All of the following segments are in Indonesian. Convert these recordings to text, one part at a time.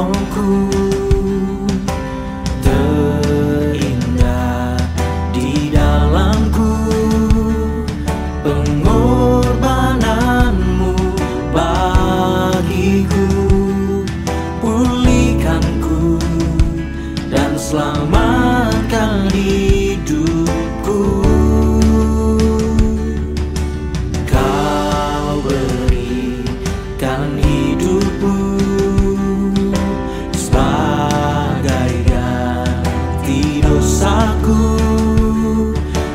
rohku. Terindah di dalamku pengorbananmu bagiku. Pulihkanku dan selamatkan hidupku. Kau berikan hidupmu sebagai ganti dosaku.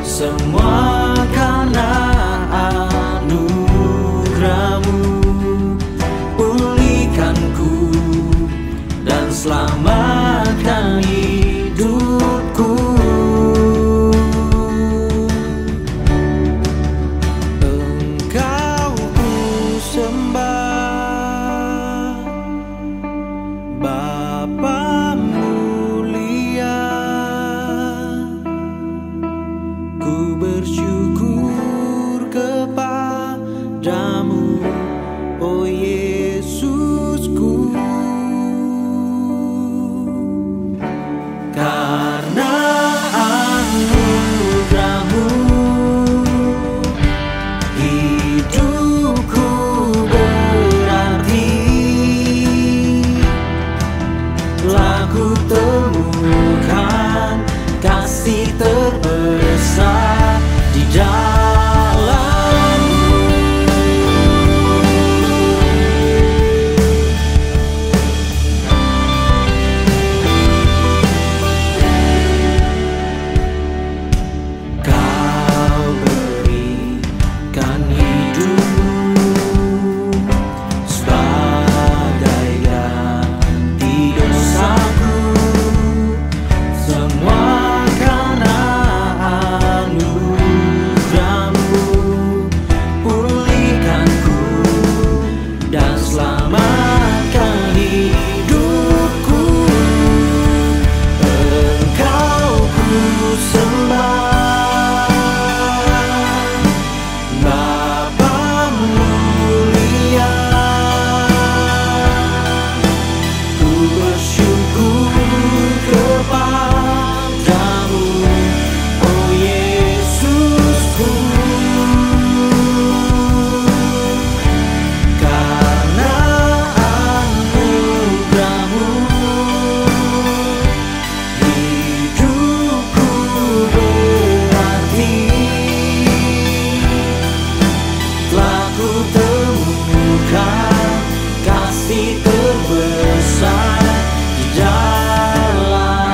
Semua karena anugerahmu. Pulihkanku dan selamatkan hidupku. Engkau ku sembah, Bapa mulia. Ku bersyukur kepadamu, oh Yesusku. Karena anugerahmu hidupku berarti. Telah ku temukan kasih terbesar di dalammu. Kau berikan hidupmu sebagai ganti dosaku. Semua karena anugerahmu. Pulihkanku dan selamatkan hidupku. Engkau ku sembah, Bapa mulia. Ku bersyukur kepadamu, oh Yesusku. Karena anugerahmu hidupku berarti. Telah ku temukan kasih terbesar di dalam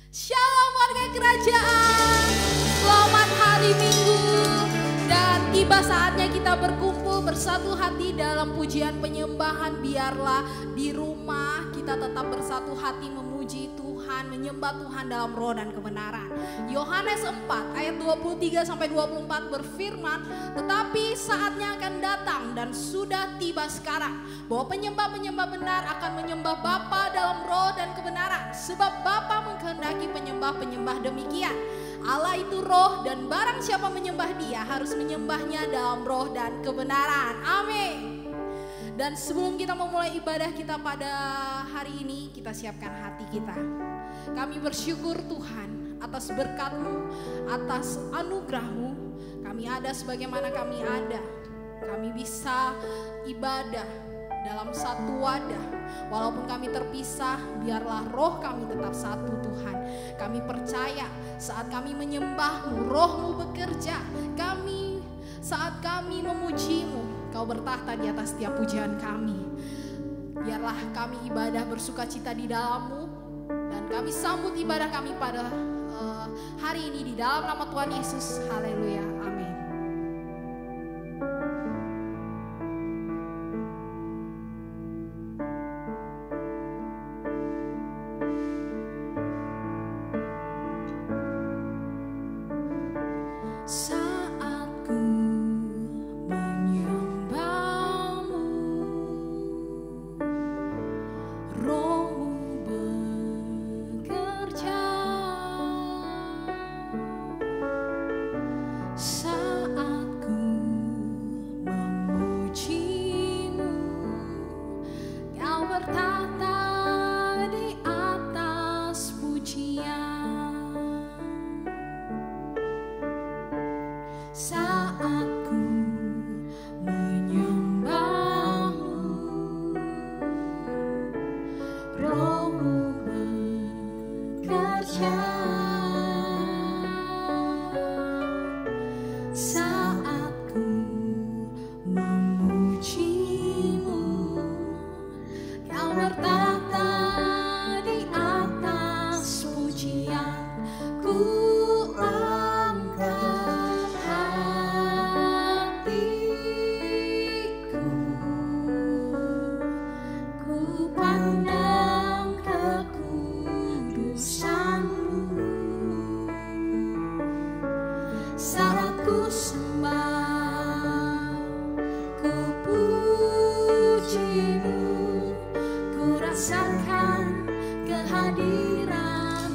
Shalom warga kerajaan, selamat hari Minggu. Dan tiba saatnya kita berkumpul bersatu hati dalam pujian penyembahan. Biarlah di rumah kita tetap bersatu hati memuji Tuhan, menyembah Tuhan dalam roh dan kebenaran. Yohanes 4 ayat 23-24 berfirman, tetapi saatnya akan datang dan sudah tiba sekarang bahwa penyembah-penyembah benar akan menyembah Bapa dalam roh dan kebenaran, sebab Bapa mengkehendaki penyembah-penyembah demikian. Allah itu roh dan barang siapa menyembah Dia harus menyembahnya dalam roh dan kebenaran. Amin. Dan sebelum kita memulai ibadah kita pada hari ini, kita siapkan hati kita. Kami bersyukur Tuhan atas berkat-Mu, atas anugerah-Mu. Kami ada sebagaimana kami ada. Kami bisa ibadah dalam satu wadah. Walaupun kami terpisah, biarlah roh kami tetap satu Tuhan. Kami percaya saat kami menyembah-Mu, roh-Mu bekerja. Saat kami memuji-Mu, Kau bertahta di atas setiap pujian kami. Biarlah kami ibadah bersukacita di dalam-Mu. Dan kami sambut ibadah kami pada hari ini di dalam nama Tuhan Yesus. Haleluya, amin. Kehadiran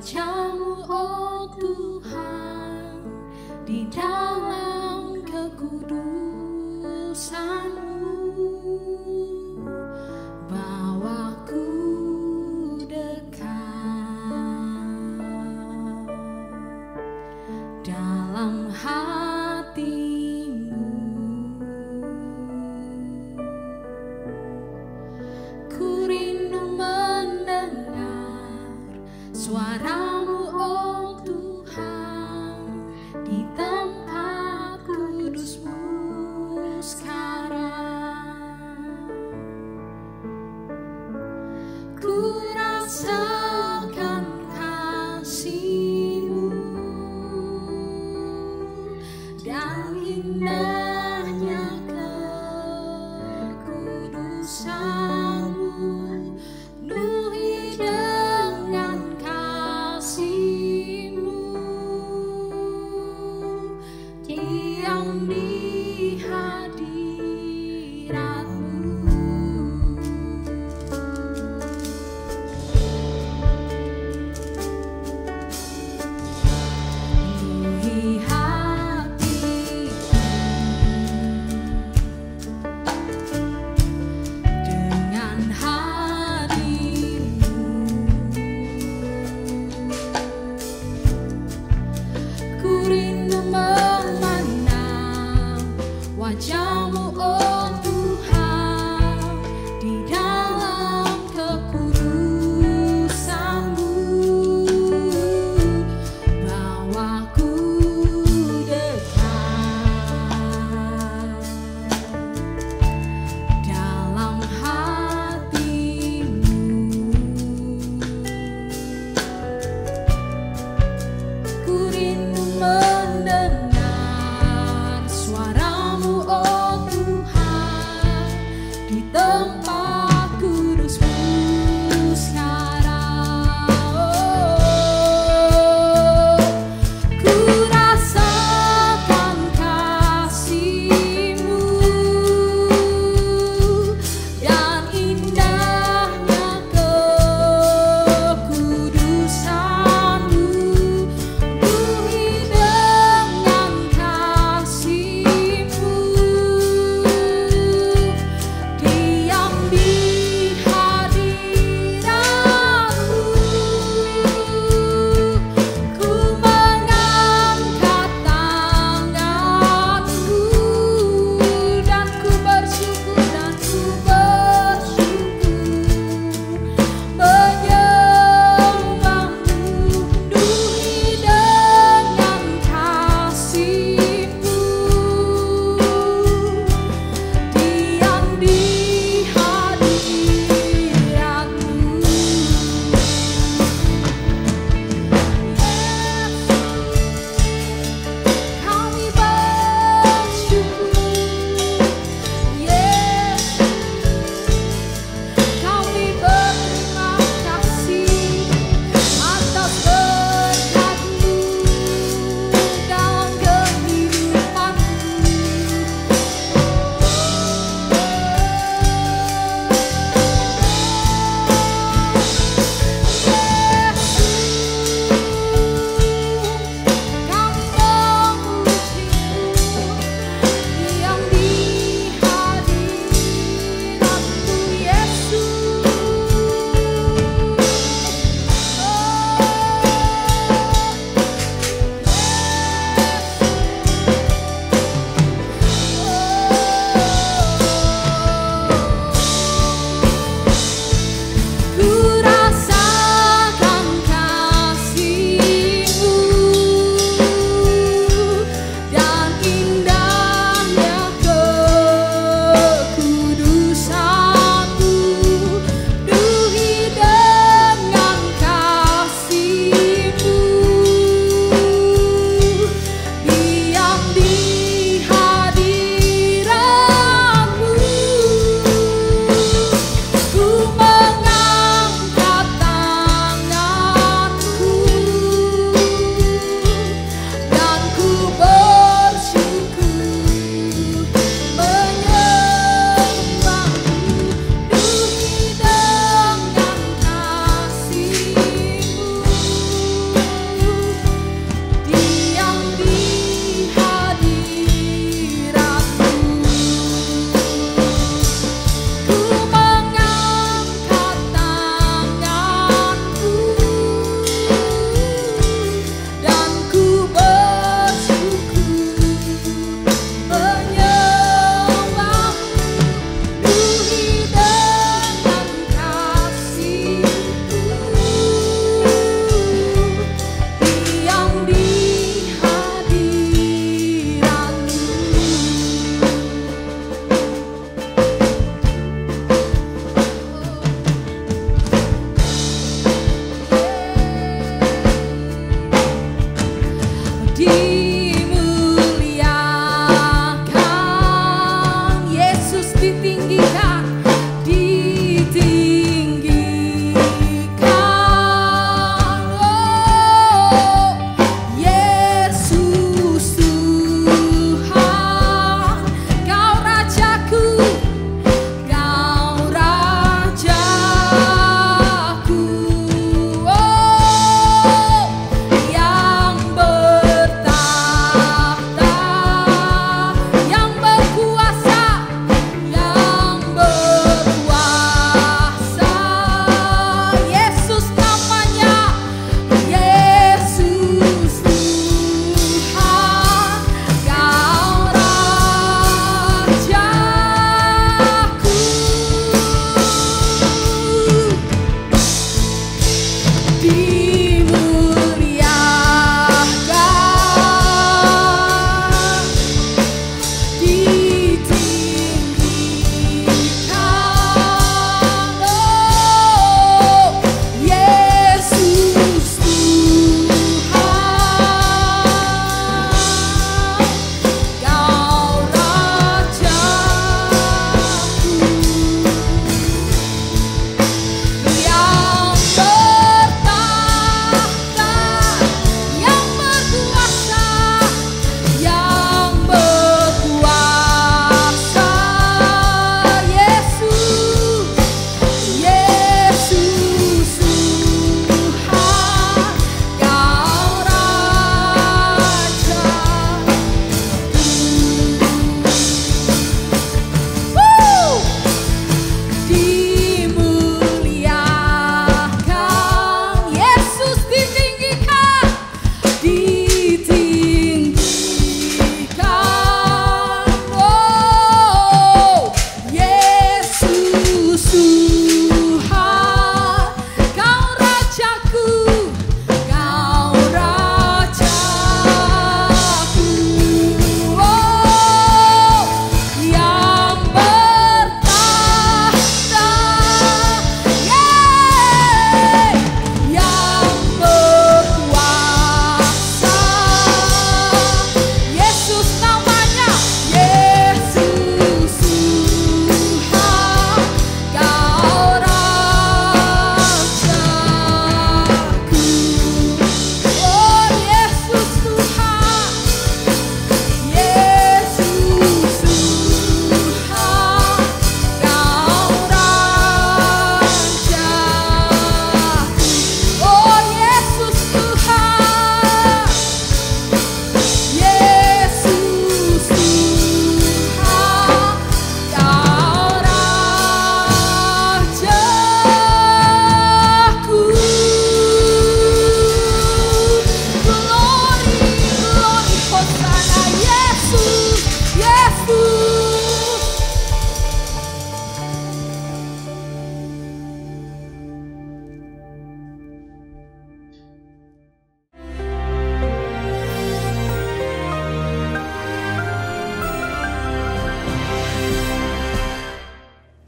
wajah-Mu, oh Tuhan, di dalam kekudusan-Mu. Bawaku dekat dalam hati-Mu. Ku rindu mendengar suara-Mu, oh Tuhan, di tempat kudus-Mu sekarang. Ku rasakan kasih-Mu dan indahnya kekudusan-Mu, penuhi dengan kasih.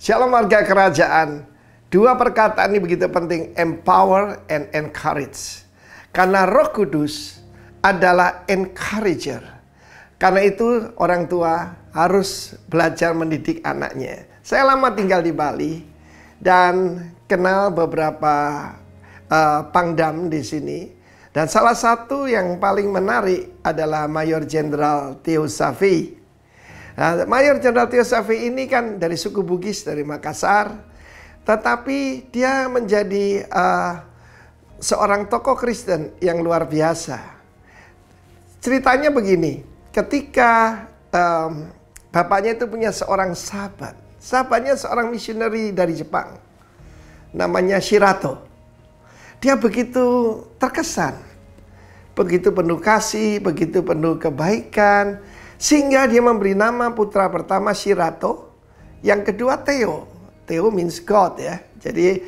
Shalom warga kerajaan. Dua perkataan ini begitu penting, empower and encourage. Karena Roh Kudus adalah encourager. Karena itu orang tua harus belajar mendidik anaknya. Saya lama tinggal di Bali dan kenal beberapa pangdam di sini. Dan salah satu yang paling menarik adalah Mayor Jenderal Theo Safi. Nah, Mayor Jenderal Theo Safi ini kan dari suku Bugis, dari Makassar. Tetapi dia menjadi seorang tokoh Kristen yang luar biasa. Ceritanya begini, ketika bapaknya itu punya seorang sahabat. Sahabatnya seorang misioneri dari Jepang. Namanya Shirato. Dia begitu terkesan, begitu penuh kasih, begitu penuh kebaikan, sehingga dia memberi nama putra pertama Shirato, yang kedua Theo. Theo means God ya. Jadi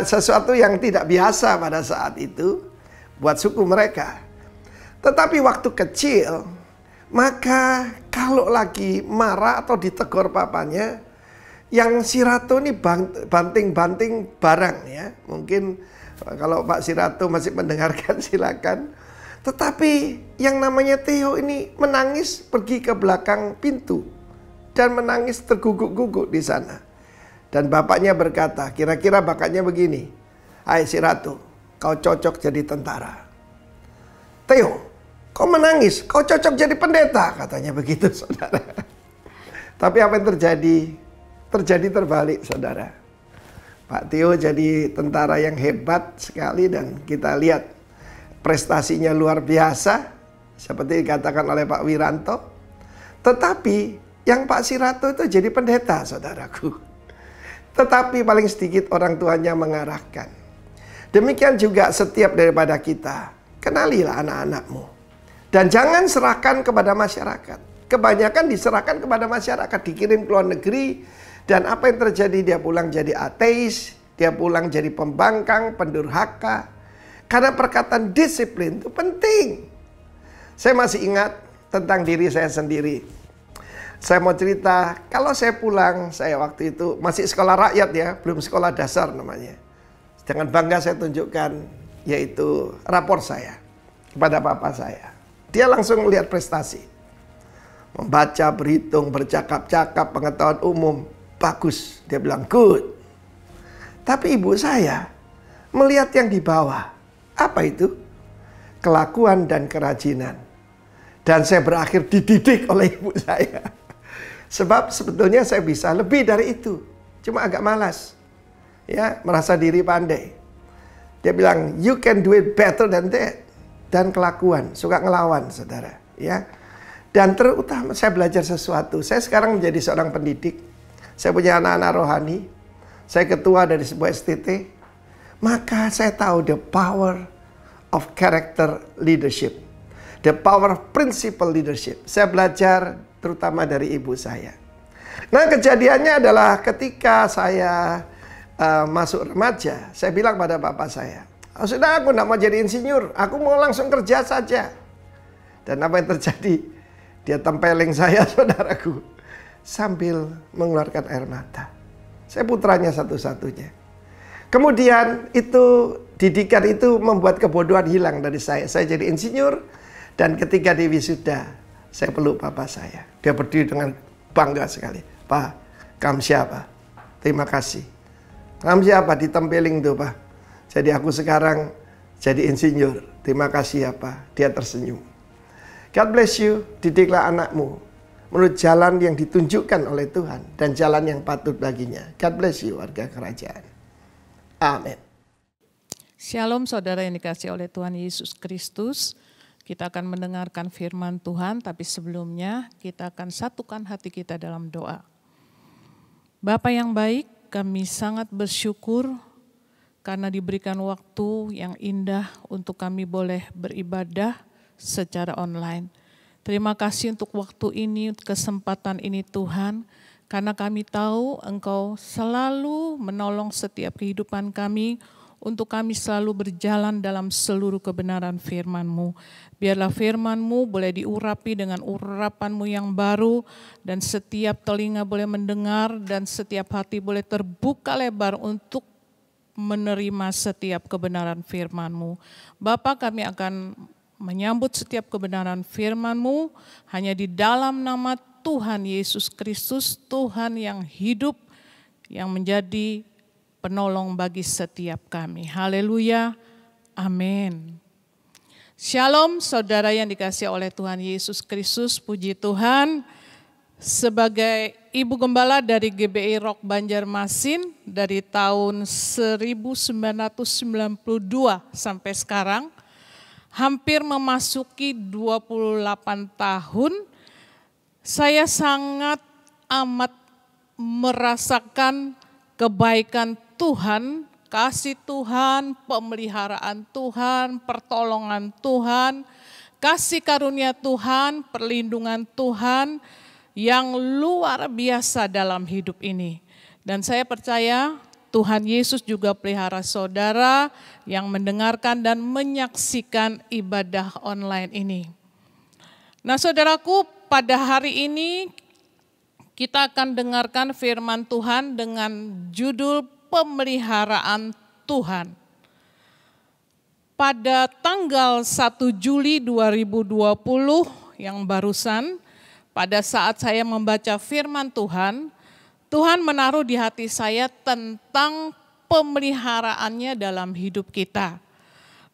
sesuatu yang tidak biasa pada saat itu buat suku mereka. Tetapi waktu kecil, maka kalau lagi marah atau ditegur papanya, yang Shirato ini banting-banting barang ya. Mungkin kalau Pak Shirato masih mendengarkan silakan. Tetapi yang namanya Theo ini menangis pergi ke belakang pintu. Dan menangis terguguk-guguk di sana. Dan bapaknya berkata, kira-kira bakatnya begini. Hai Shirato, kau cocok jadi tentara. Theo, kau menangis, kau cocok jadi pendeta. Katanya begitu saudara. Tapi apa yang terjadi? Terjadi terbalik saudara. Pak Theo jadi tentara yang hebat sekali dan kita lihat prestasinya luar biasa. Seperti dikatakan oleh Pak Wiranto. Tetapi yang Pak Shirato itu jadi pendeta saudaraku. Tetapi paling sedikit orang tuanya mengarahkan. Demikian juga setiap daripada kita. Kenalilah anak-anakmu. Dan jangan serahkan kepada masyarakat. Kebanyakan diserahkan kepada masyarakat. Dikirim ke luar negeri. Dan apa yang terjadi? Dia pulang jadi ateis. Dia pulang jadi pembangkang, pendurhaka. Karena perkataan disiplin itu penting. Saya masih ingat tentang diri saya sendiri. Saya mau cerita, kalau saya pulang, saya waktu itu masih sekolah rakyat ya, belum sekolah dasar namanya. Dengan bangga saya tunjukkan, yaitu rapor saya kepada bapak saya. Dia langsung melihat prestasi. Membaca, berhitung, bercakap-cakap, pengetahuan umum. Bagus, dia bilang good. Tapi ibu saya melihat yang di bawah. Apa itu? Kelakuan dan kerajinan. Dan saya berakhir dididik oleh ibu saya. Sebab sebetulnya saya bisa lebih dari itu. Cuma agak malas. Ya, merasa diri pandai. Dia bilang, you can do it better than that. Dan kelakuan, suka ngelawan saudara. Ya. Dan terutama saya belajar sesuatu. Saya sekarang menjadi seorang pendidik. Saya punya anak-anak rohani. Saya ketua dari sebuah STT. Maka saya tahu the power of character leadership. The power of principle leadership. Saya belajar terutama dari ibu saya. Nah kejadiannya adalah ketika saya masuk remaja. Saya bilang pada bapak saya. Oh, sudah aku tidak mau jadi insinyur. Aku mau langsung kerja saja. Dan apa yang terjadi? Dia tempeling saya saudaraku. Sambil mengeluarkan air mata. Saya putranya satu-satunya. Kemudian itu didikan itu membuat kebodohan hilang dari saya. Saya jadi insinyur dan ketika di wisuda saya peluk bapak saya. Dia berdiri dengan bangga sekali. Pak, kamu siapa? Terima kasih. Kamu siapa? Ditempeling tuh Pak. Jadi aku sekarang jadi insinyur. Terima kasih ya Pak. Dia tersenyum. God bless you. Didiklah anakmu menurut jalan yang ditunjukkan oleh Tuhan dan jalan yang patut baginya. God bless you warga kerajaan. Amin. Shalom saudara yang dikasihi oleh Tuhan Yesus Kristus. Kita akan mendengarkan firman Tuhan, tapi sebelumnya kita akan satukan hati kita dalam doa. Bapa yang baik, kami sangat bersyukur karena diberikan waktu yang indah untuk kami boleh beribadah secara online. Terima kasih untuk waktu ini, kesempatan ini Tuhan, karena kami tahu Engkau selalu menolong setiap kehidupan kami untuk kami selalu berjalan dalam seluruh kebenaran firman-Mu. Biarlah firman-Mu boleh diurapi dengan urapan-Mu yang baru, dan setiap telinga boleh mendengar, dan setiap hati boleh terbuka lebar untuk menerima setiap kebenaran firman-Mu. Bapa, kami akan menyambut setiap kebenaran firman-Mu hanya di dalam nama Tuhan Yesus Kristus, Tuhan yang hidup, yang menjadi penolong bagi setiap kami. Haleluya, amin. Shalom saudara yang dikasihi oleh Tuhan Yesus Kristus, puji Tuhan. Sebagai Ibu Gembala dari GBI Rock Banjarmasin dari tahun 1992 sampai sekarang, hampir memasuki 28 tahun, saya sangat amat merasakan kebaikan Tuhan, kasih Tuhan, pemeliharaan Tuhan, pertolongan Tuhan, kasih karunia Tuhan, perlindungan Tuhan yang luar biasa dalam hidup ini. Dan saya percaya Tuhan Yesus juga pelihara saudara yang mendengarkan dan menyaksikan ibadah online ini. Nah saudaraku, pada hari ini kita akan dengarkan firman Tuhan dengan judul pemeliharaan Tuhan. Pada tanggal 1 Juli 2020 yang barusan, pada saat saya membaca firman Tuhan, Tuhan menaruh di hati saya tentang pemeliharaannya dalam hidup kita.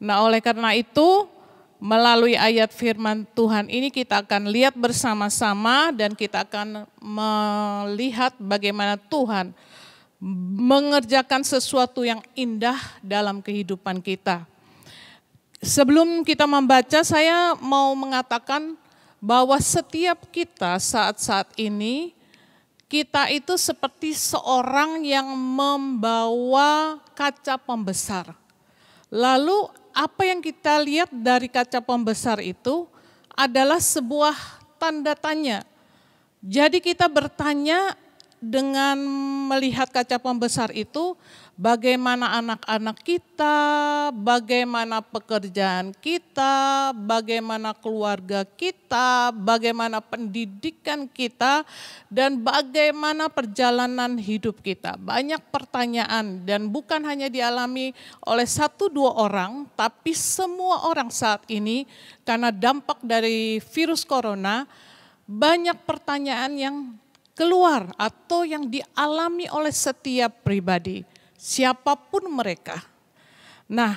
Nah, oleh karena itu, melalui ayat firman Tuhan ini kita akan lihat bersama-sama dan kita akan melihat bagaimana Tuhan mengerjakan sesuatu yang indah dalam kehidupan kita. Sebelum kita membaca, saya mau mengatakan bahwa setiap kita saat-saat ini, kita itu seperti seorang yang membawa kaca pembesar. Lalu apa yang kita lihat dari kaca pembesar itu adalah sebuah tanda tanya. Jadi kita bertanya dengan melihat kaca pembesar itu, bagaimana anak-anak kita, bagaimana pekerjaan kita, bagaimana keluarga kita, bagaimana pendidikan kita, dan bagaimana perjalanan hidup kita. Banyak pertanyaan dan bukan hanya dialami oleh 1-2 orang, tapi semua orang saat ini karena dampak dari virus corona, banyak pertanyaan yang keluar atau yang dialami oleh setiap pribadi, siapapun mereka. Nah,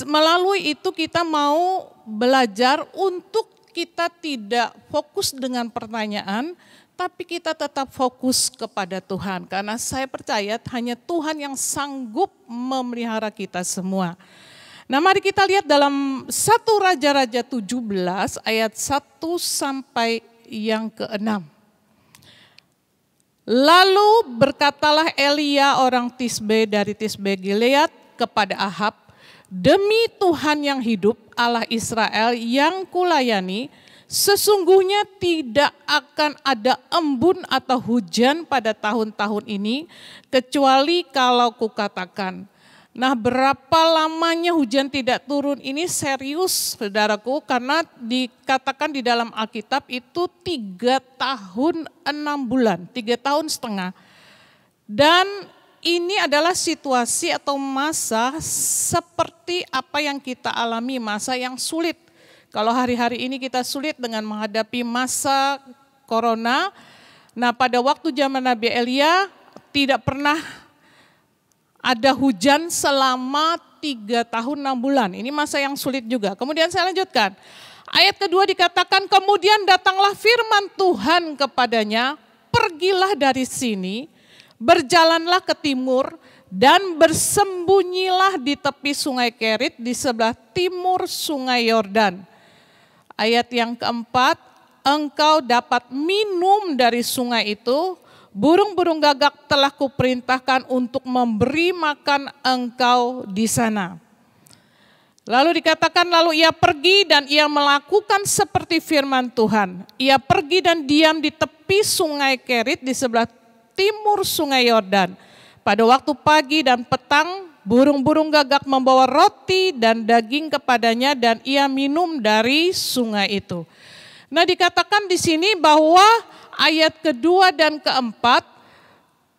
melalui itu kita mau belajar untuk kita tidak fokus dengan pertanyaan, tapi kita tetap fokus kepada Tuhan. Karena saya percaya hanya Tuhan yang sanggup memelihara kita semua. Nah, mari kita lihat dalam 1 Raja-Raja 17 ayat 1 sampai yang ke-6. Lalu berkatalah Elia orang Tisbe dari Tisbe Gilead kepada Ahab, demi Tuhan yang hidup, Allah Israel yang kulayani, sesungguhnya tidak akan ada embun atau hujan pada tahun-tahun ini, kecuali kalau kukatakan. Nah, berapa lamanya hujan tidak turun ini serius, saudaraku, karena dikatakan di dalam Alkitab itu 3 tahun 6 bulan, 3 tahun setengah. Dan ini adalah situasi atau masa seperti apa yang kita alami, masa yang sulit. Kalau hari-hari ini kita sulit dengan menghadapi masa corona, nah pada waktu zaman Nabi Elia tidak pernah ada hujan selama 3 tahun 6 bulan. Ini masa yang sulit juga. Kemudian saya lanjutkan. Ayat kedua dikatakan, kemudian datanglah firman Tuhan kepadanya, pergilah dari sini, berjalanlah ke timur, dan bersembunyilah di tepi sungai Kerit di sebelah timur sungai Yordan. Ayat yang keempat, engkau dapat minum dari sungai itu, burung-burung gagak telah kuperintahkan untuk memberi makan engkau di sana. Lalu dikatakan, lalu ia pergi dan ia melakukan seperti firman Tuhan. Ia pergi dan diam di tepi sungai Kerit di sebelah timur sungai Yordan. Pada waktu pagi dan petang burung-burung gagak membawa roti dan daging kepadanya dan ia minum dari sungai itu. Nah, dikatakan di sini bahwa ayat kedua dan keempat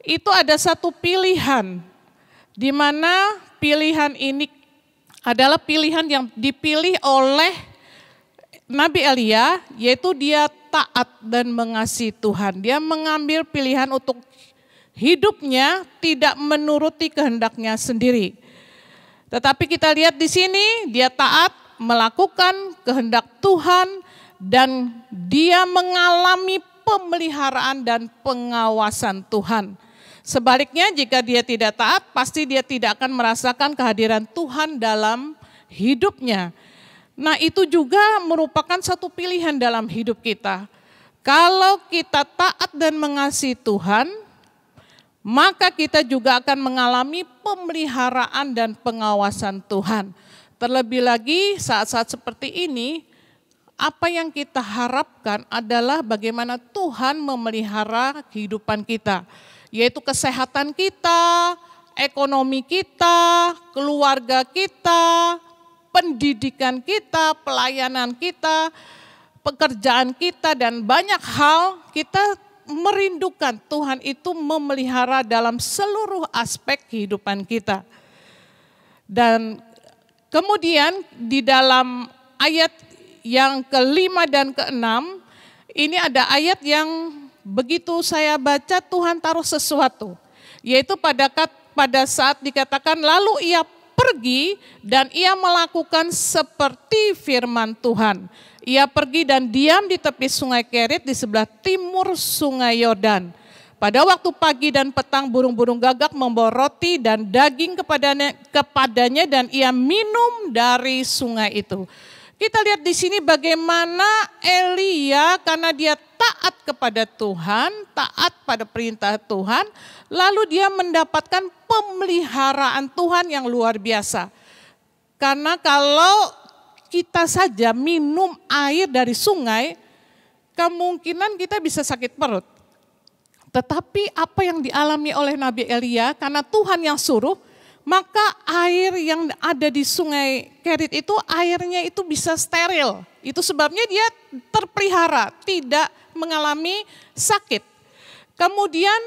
itu ada satu pilihan, di mana pilihan ini adalah pilihan yang dipilih oleh Nabi Elia, yaitu dia taat dan mengasihi Tuhan. Dia mengambil pilihan untuk hidupnya tidak menuruti kehendaknya sendiri. Tetapi kita lihat di sini dia taat melakukan kehendak Tuhan dan dia mengalami pemeliharaan dan pengawasan Tuhan. Sebaliknya jika dia tidak taat, pasti dia tidak akan merasakan kehadiran Tuhan dalam hidupnya. Nah, itu juga merupakan satu pilihan dalam hidup kita. Kalau kita taat dan mengasihi Tuhan, maka kita juga akan mengalami pemeliharaan dan pengawasan Tuhan. Terlebih lagi saat-saat seperti ini, apa yang kita harapkan adalah bagaimana Tuhan memelihara kehidupan kita, yaitu kesehatan kita, ekonomi kita, keluarga kita, pendidikan kita, pelayanan kita, pekerjaan kita, dan banyak hal kita merindukan Tuhan itu memelihara dalam seluruh aspek kehidupan kita. Dan kemudian di dalam ayat yang kelima dan keenam, ini ada ayat yang begitu saya baca Tuhan taruh sesuatu. Yaitu pada saat dikatakan lalu ia pergi dan ia melakukan seperti firman Tuhan. Ia pergi dan diam di tepi sungai Kerit di sebelah timur sungai Yordan. Pada waktu pagi dan petang burung-burung gagak membawa roti dan daging kepadanya dan ia minum dari sungai itu. Kita lihat di sini bagaimana Elia karena dia taat kepada Tuhan, taat pada perintah Tuhan, lalu dia mendapatkan pemeliharaan Tuhan yang luar biasa. Karena kalau kita saja minum air dari sungai, kemungkinan kita bisa sakit perut. Tetapi apa yang dialami oleh Nabi Elia, karena Tuhan yang suruh, maka air yang ada di sungai Kerit itu airnya itu bisa steril. Itu sebabnya dia terpelihara, tidak mengalami sakit. Kemudian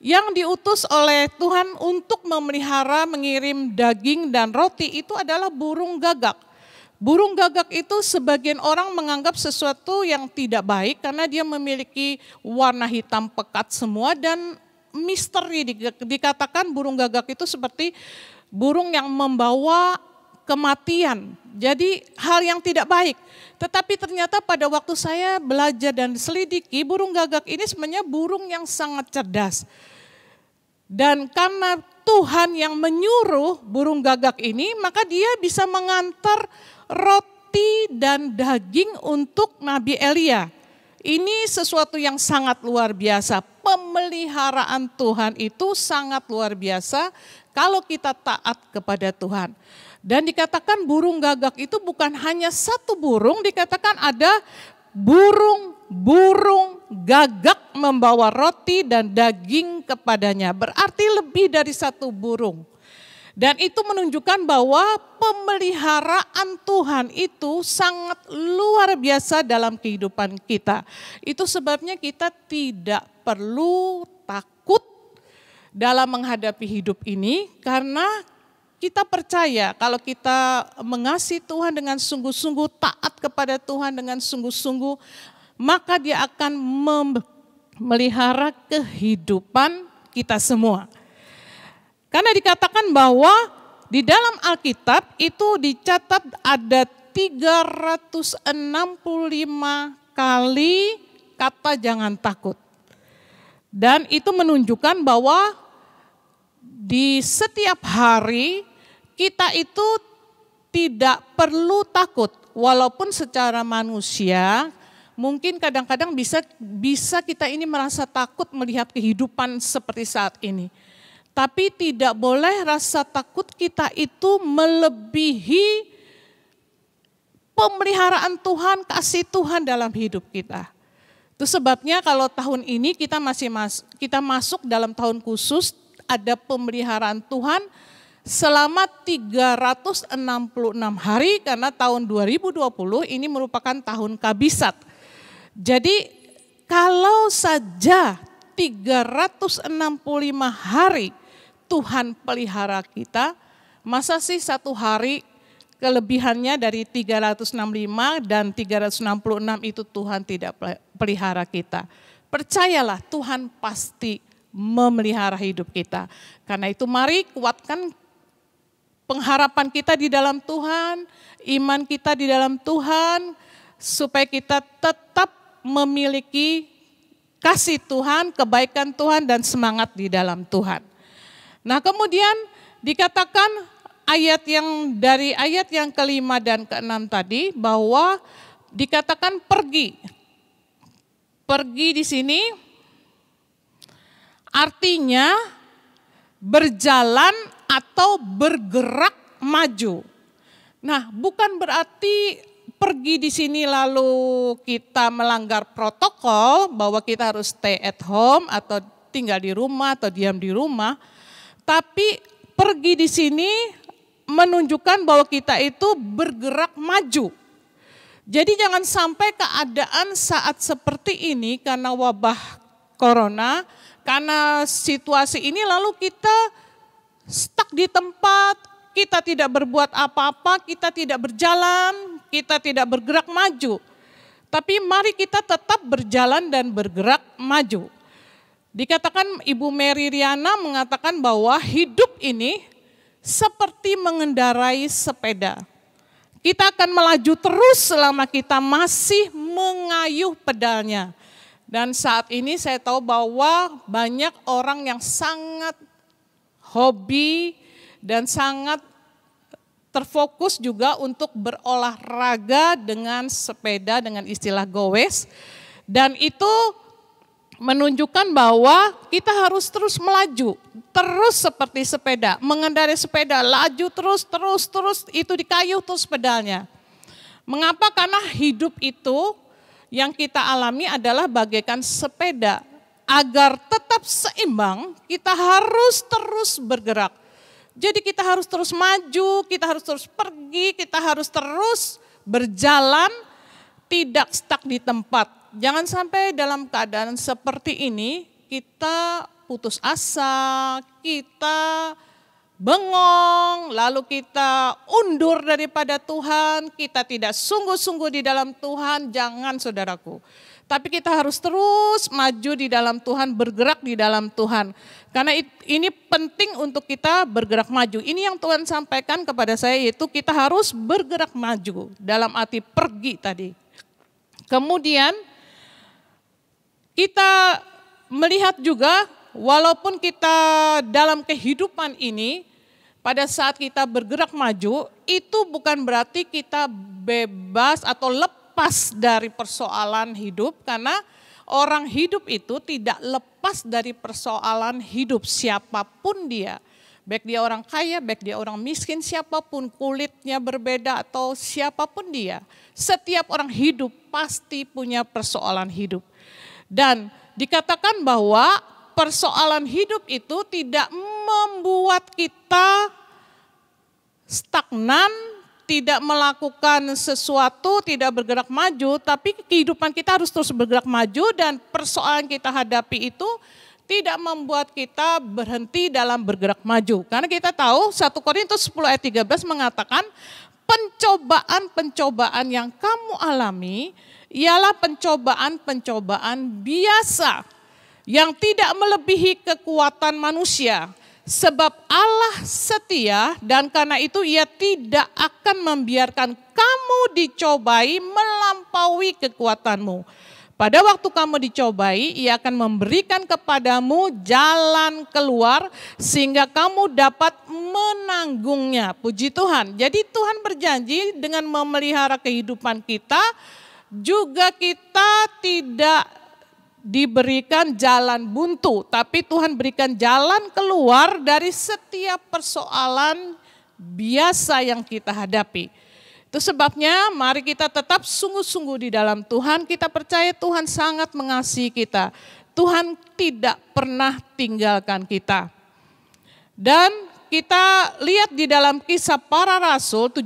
yang diutus oleh Tuhan untuk memelihara, mengirim daging dan roti itu adalah burung gagak. Burung gagak itu sebagian orang menganggap sesuatu yang tidak baik karena dia memiliki warna hitam pekat semua dan misteri. Dikatakan burung gagak itu seperti burung yang membawa kematian. Jadi hal yang tidak baik. Tetapi ternyata pada waktu saya belajar dan selidiki, burung gagak ini sebenarnya burung yang sangat cerdas. Dan karena Tuhan yang menyuruh burung gagak ini, maka dia bisa mengantar roti dan daging untuk Nabi Elia. Ini sesuatu yang sangat luar biasa. Pemeliharaan Tuhan itu sangat luar biasa kalau kita taat kepada Tuhan. Dan dikatakan burung gagak itu bukan hanya satu burung, dikatakan ada burung gagak membawa roti dan daging kepadanya. Berarti lebih dari satu burung. Dan itu menunjukkan bahwa pemeliharaan Tuhan itu sangat luar biasa dalam kehidupan kita. Itu sebabnya kita tidak perlu takut dalam menghadapi hidup ini karena kita percaya kalau kita mengasihi Tuhan dengan sungguh-sungguh, taat kepada Tuhan dengan sungguh-sungguh, maka Dia akan memelihara kehidupan kita semua. Karena dikatakan bahwa di dalam Alkitab itu dicatat ada 365 kali kata jangan takut. Dan itu menunjukkan bahwa di setiap hari kita itu tidak perlu takut. Walaupun secara manusia mungkin kadang-kadang bisa kita ini merasa takut melihat kehidupan seperti saat ini. Tapi tidak boleh rasa takut kita itu melebihi pemeliharaan Tuhan, kasih Tuhan dalam hidup kita. Itu sebabnya kalau tahun ini kita masuk dalam tahun khusus, ada pemeliharaan Tuhan. selama 366 hari karena tahun 2020 ini merupakan tahun kabisat. Jadi kalau saja 365 hari Tuhan pelihara kita, masa sih satu hari kelebihannya dari 365 dan 366 itu Tuhan tidak pelihara kita. Percayalah Tuhan pasti memelihara hidup kita. Karena itu mari kuatkan pengharapan kita di dalam Tuhan, iman kita di dalam Tuhan, supaya kita tetap memiliki kasih Tuhan, kebaikan Tuhan, dan semangat di dalam Tuhan. Nah kemudian dikatakan dari ayat yang kelima dan keenam tadi bahwa dikatakan pergi. Pergi di sini artinya berjalan atau bergerak maju. Nah, bukan berarti pergi di sini lalu kita melanggar protokol bahwa kita harus stay at home atau tinggal di rumah atau diam di rumah. Tapi pergi di sini menunjukkan bahwa kita itu bergerak maju. Jadi jangan sampai keadaan saat seperti ini karena wabah corona, karena situasi ini lalu kita stuck di tempat, kita tidak berbuat apa-apa, kita tidak berjalan, kita tidak bergerak maju. Tapi mari kita tetap berjalan dan bergerak maju. Dikatakan Ibu Mary Riana mengatakan bahwa hidup ini seperti mengendarai sepeda. Kita akan melaju terus selama kita masih mengayuh pedalnya. Dan saat ini saya tahu bahwa banyak orang yang sangat hobi dan sangat terfokus juga untuk berolahraga dengan sepeda dengan istilah goes. Dan itu menunjukkan bahwa kita harus terus melaju, terus seperti sepeda, mengendarai sepeda, laju terus, itu dikayuh terus pedalnya. Mengapa? Karena hidup itu yang kita alami adalah bagaikan sepeda. Agar tetap seimbang, kita harus terus bergerak. Jadi kita harus terus maju, kita harus terus pergi, kita harus terus berjalan, tidak stuck di tempat. Jangan sampai dalam keadaan seperti ini kita putus asa, kita bengong, lalu kita undur daripada Tuhan, kita tidak sungguh-sungguh di dalam Tuhan. Jangan saudaraku. Tapi kita harus terus maju di dalam Tuhan, bergerak di dalam Tuhan. Karena ini penting untuk kita bergerak maju. Ini yang Tuhan sampaikan kepada saya, yaitu kita harus bergerak maju dalam arti pergi tadi. Kemudian kita melihat juga walaupun kita dalam kehidupan ini, pada saat kita bergerak maju, itu bukan berarti kita bebas atau lepas dari persoalan hidup, karena orang hidup itu tidak lepas dari persoalan hidup siapapun dia. Baik dia orang kaya, baik dia orang miskin, siapapun, kulitnya berbeda atau siapapun dia. Setiap orang hidup pasti punya persoalan hidup. Dan dikatakan bahwa persoalan hidup itu tidak membuat kita stagnan, tidak melakukan sesuatu, tidak bergerak maju, tapi kehidupan kita harus terus bergerak maju dan persoalan kita hadapi itu tidak membuat kita berhenti dalam bergerak maju. Karena kita tahu 1 Korintus 10 ayat 13 mengatakan pencobaan-pencobaan yang kamu alami ialah pencobaan-pencobaan biasa yang tidak melebihi kekuatan manusia. Sebab Allah setia dan karena itu ia tidak akan membiarkan kamu dicobai melampaui kekuatanmu. Pada waktu kamu dicobai, ia akan memberikan kepadamu jalan keluar sehingga kamu dapat menanggungnya. Puji Tuhan. Jadi Tuhan berjanji dengan memelihara kehidupan kita, juga kita tidak diberikan jalan buntu, tapi Tuhan berikan jalan keluar dari setiap persoalan biasa yang kita hadapi. Itu sebabnya mari kita tetap sungguh-sungguh di dalam Tuhan. Kita percaya Tuhan sangat mengasihi kita. Tuhan tidak pernah tinggalkan kita. Dan kita lihat di dalam Kisah Para Rasul 17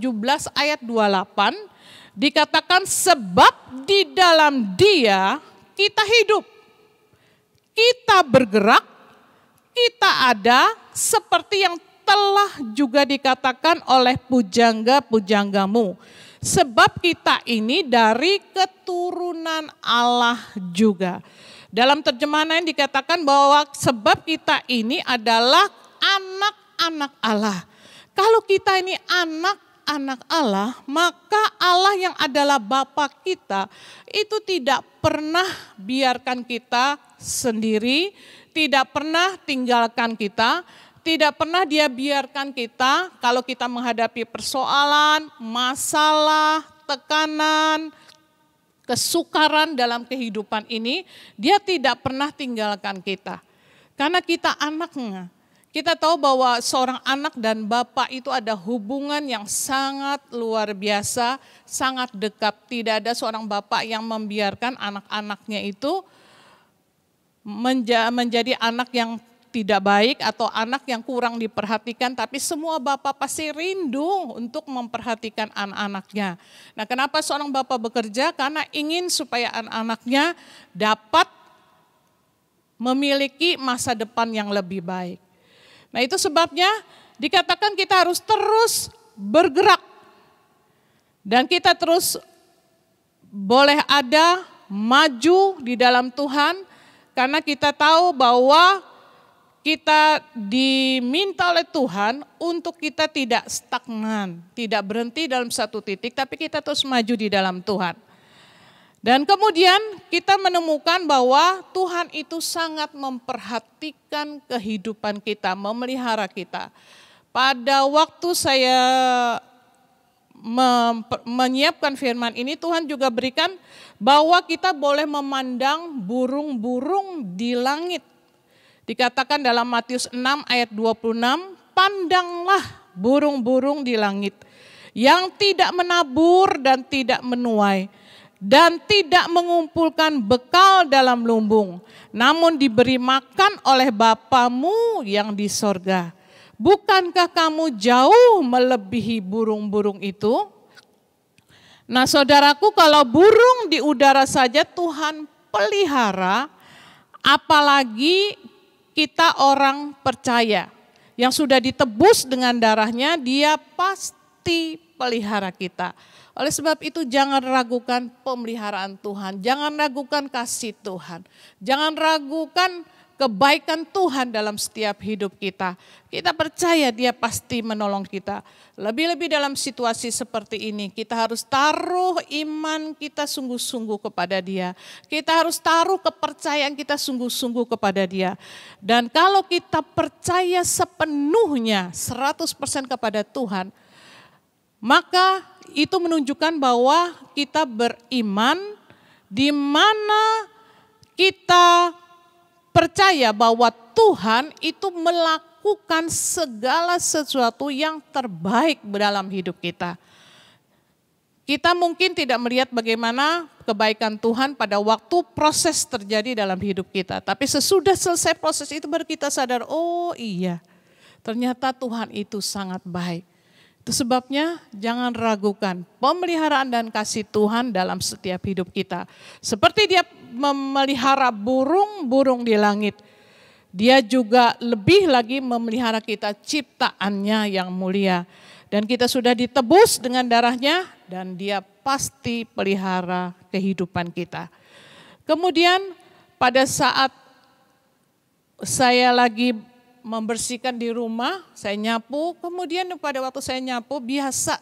ayat 28, dikatakan sebab di dalam Dia kita hidup, kita bergerak, kita ada, seperti yang telah juga dikatakan oleh pujangga-pujanggamu. Sebab kita ini dari keturunan Allah juga. Dalam terjemahan lain dikatakan bahwa sebab kita ini adalah anak-anak Allah. Kalau kita ini anak-anak Allah, maka Allah yang adalah Bapa kita itu tidak pernah biarkan kita sendiri, tidak pernah tinggalkan kita, tidak pernah Dia biarkan kita kalau kita menghadapi persoalan, masalah, tekanan, kesukaran dalam kehidupan ini, Dia tidak pernah tinggalkan kita. Karena kita anaknya. Kita tahu bahwa seorang anak dan bapak itu ada hubungan yang sangat luar biasa, sangat dekat. Tidak ada seorang bapak yang membiarkan anak-anaknya itu menjadi anak yang tidak baik atau anak yang kurang diperhatikan, tapi semua bapak pasti rindu untuk memperhatikan anak-anaknya. Nah, kenapa seorang bapak bekerja? Karena ingin supaya anak-anaknya dapat memiliki masa depan yang lebih baik. Nah, itu sebabnya dikatakan kita harus terus bergerak. Dan kita terus boleh ada maju di dalam Tuhan, karena kita tahu bahwa kita diminta oleh Tuhan untuk kita tidak stagnan, tidak berhenti dalam satu titik, tapi kita terus maju di dalam Tuhan. Dan kemudian kita menemukan bahwa Tuhan itu sangat memperhatikan kehidupan kita, memelihara kita. Pada waktu saya menyiapkan firman ini, Tuhan juga berikan bahwa kita boleh memandang burung-burung di langit. Dikatakan dalam Matius 6 ayat 26, pandanglah burung-burung di langit yang tidak menabur dan tidak menuai dan tidak mengumpulkan bekal dalam lumbung, namun diberi makan oleh Bapamu yang di sorga. Bukankah kamu jauh melebihi burung-burung itu? Nah, saudaraku, kalau burung di udara saja Tuhan pelihara, apalagi kita orang percaya yang sudah ditebus dengan darahnya, Dia pasti pelihara kita. Oleh sebab itu jangan ragukan pemeliharaan Tuhan, jangan ragukan kasih Tuhan, jangan ragukan kebaikan Tuhan dalam setiap hidup kita. Kita percaya Dia pasti menolong kita. Lebih-lebih dalam situasi seperti ini, kita harus taruh iman kita sungguh-sungguh kepada Dia. Kita harus taruh kepercayaan kita sungguh-sungguh kepada Dia. Dan kalau kita percaya sepenuhnya 100% kepada Tuhan, maka itu menunjukkan bahwa kita beriman, di mana kita percaya bahwa Tuhan itu melakukan segala sesuatu yang terbaik dalam hidup kita. Kita mungkin tidak melihat bagaimana kebaikan Tuhan pada waktu proses terjadi dalam hidup kita. Tapi sesudah selesai proses itu baru kita sadar, oh iya, ternyata Tuhan itu sangat baik. Itu sebabnya jangan ragukan pemeliharaan dan kasih Tuhan dalam setiap hidup kita. Seperti Dia memelihara burung-burung di langit, Dia juga lebih lagi memelihara kita ciptaannya yang mulia. Dan kita sudah ditebus dengan darahnya dan Dia pasti pelihara kehidupan kita. Kemudian pada saat saya lagi membersihkan di rumah, saya nyapu, kemudian pada waktu saya nyapu, biasa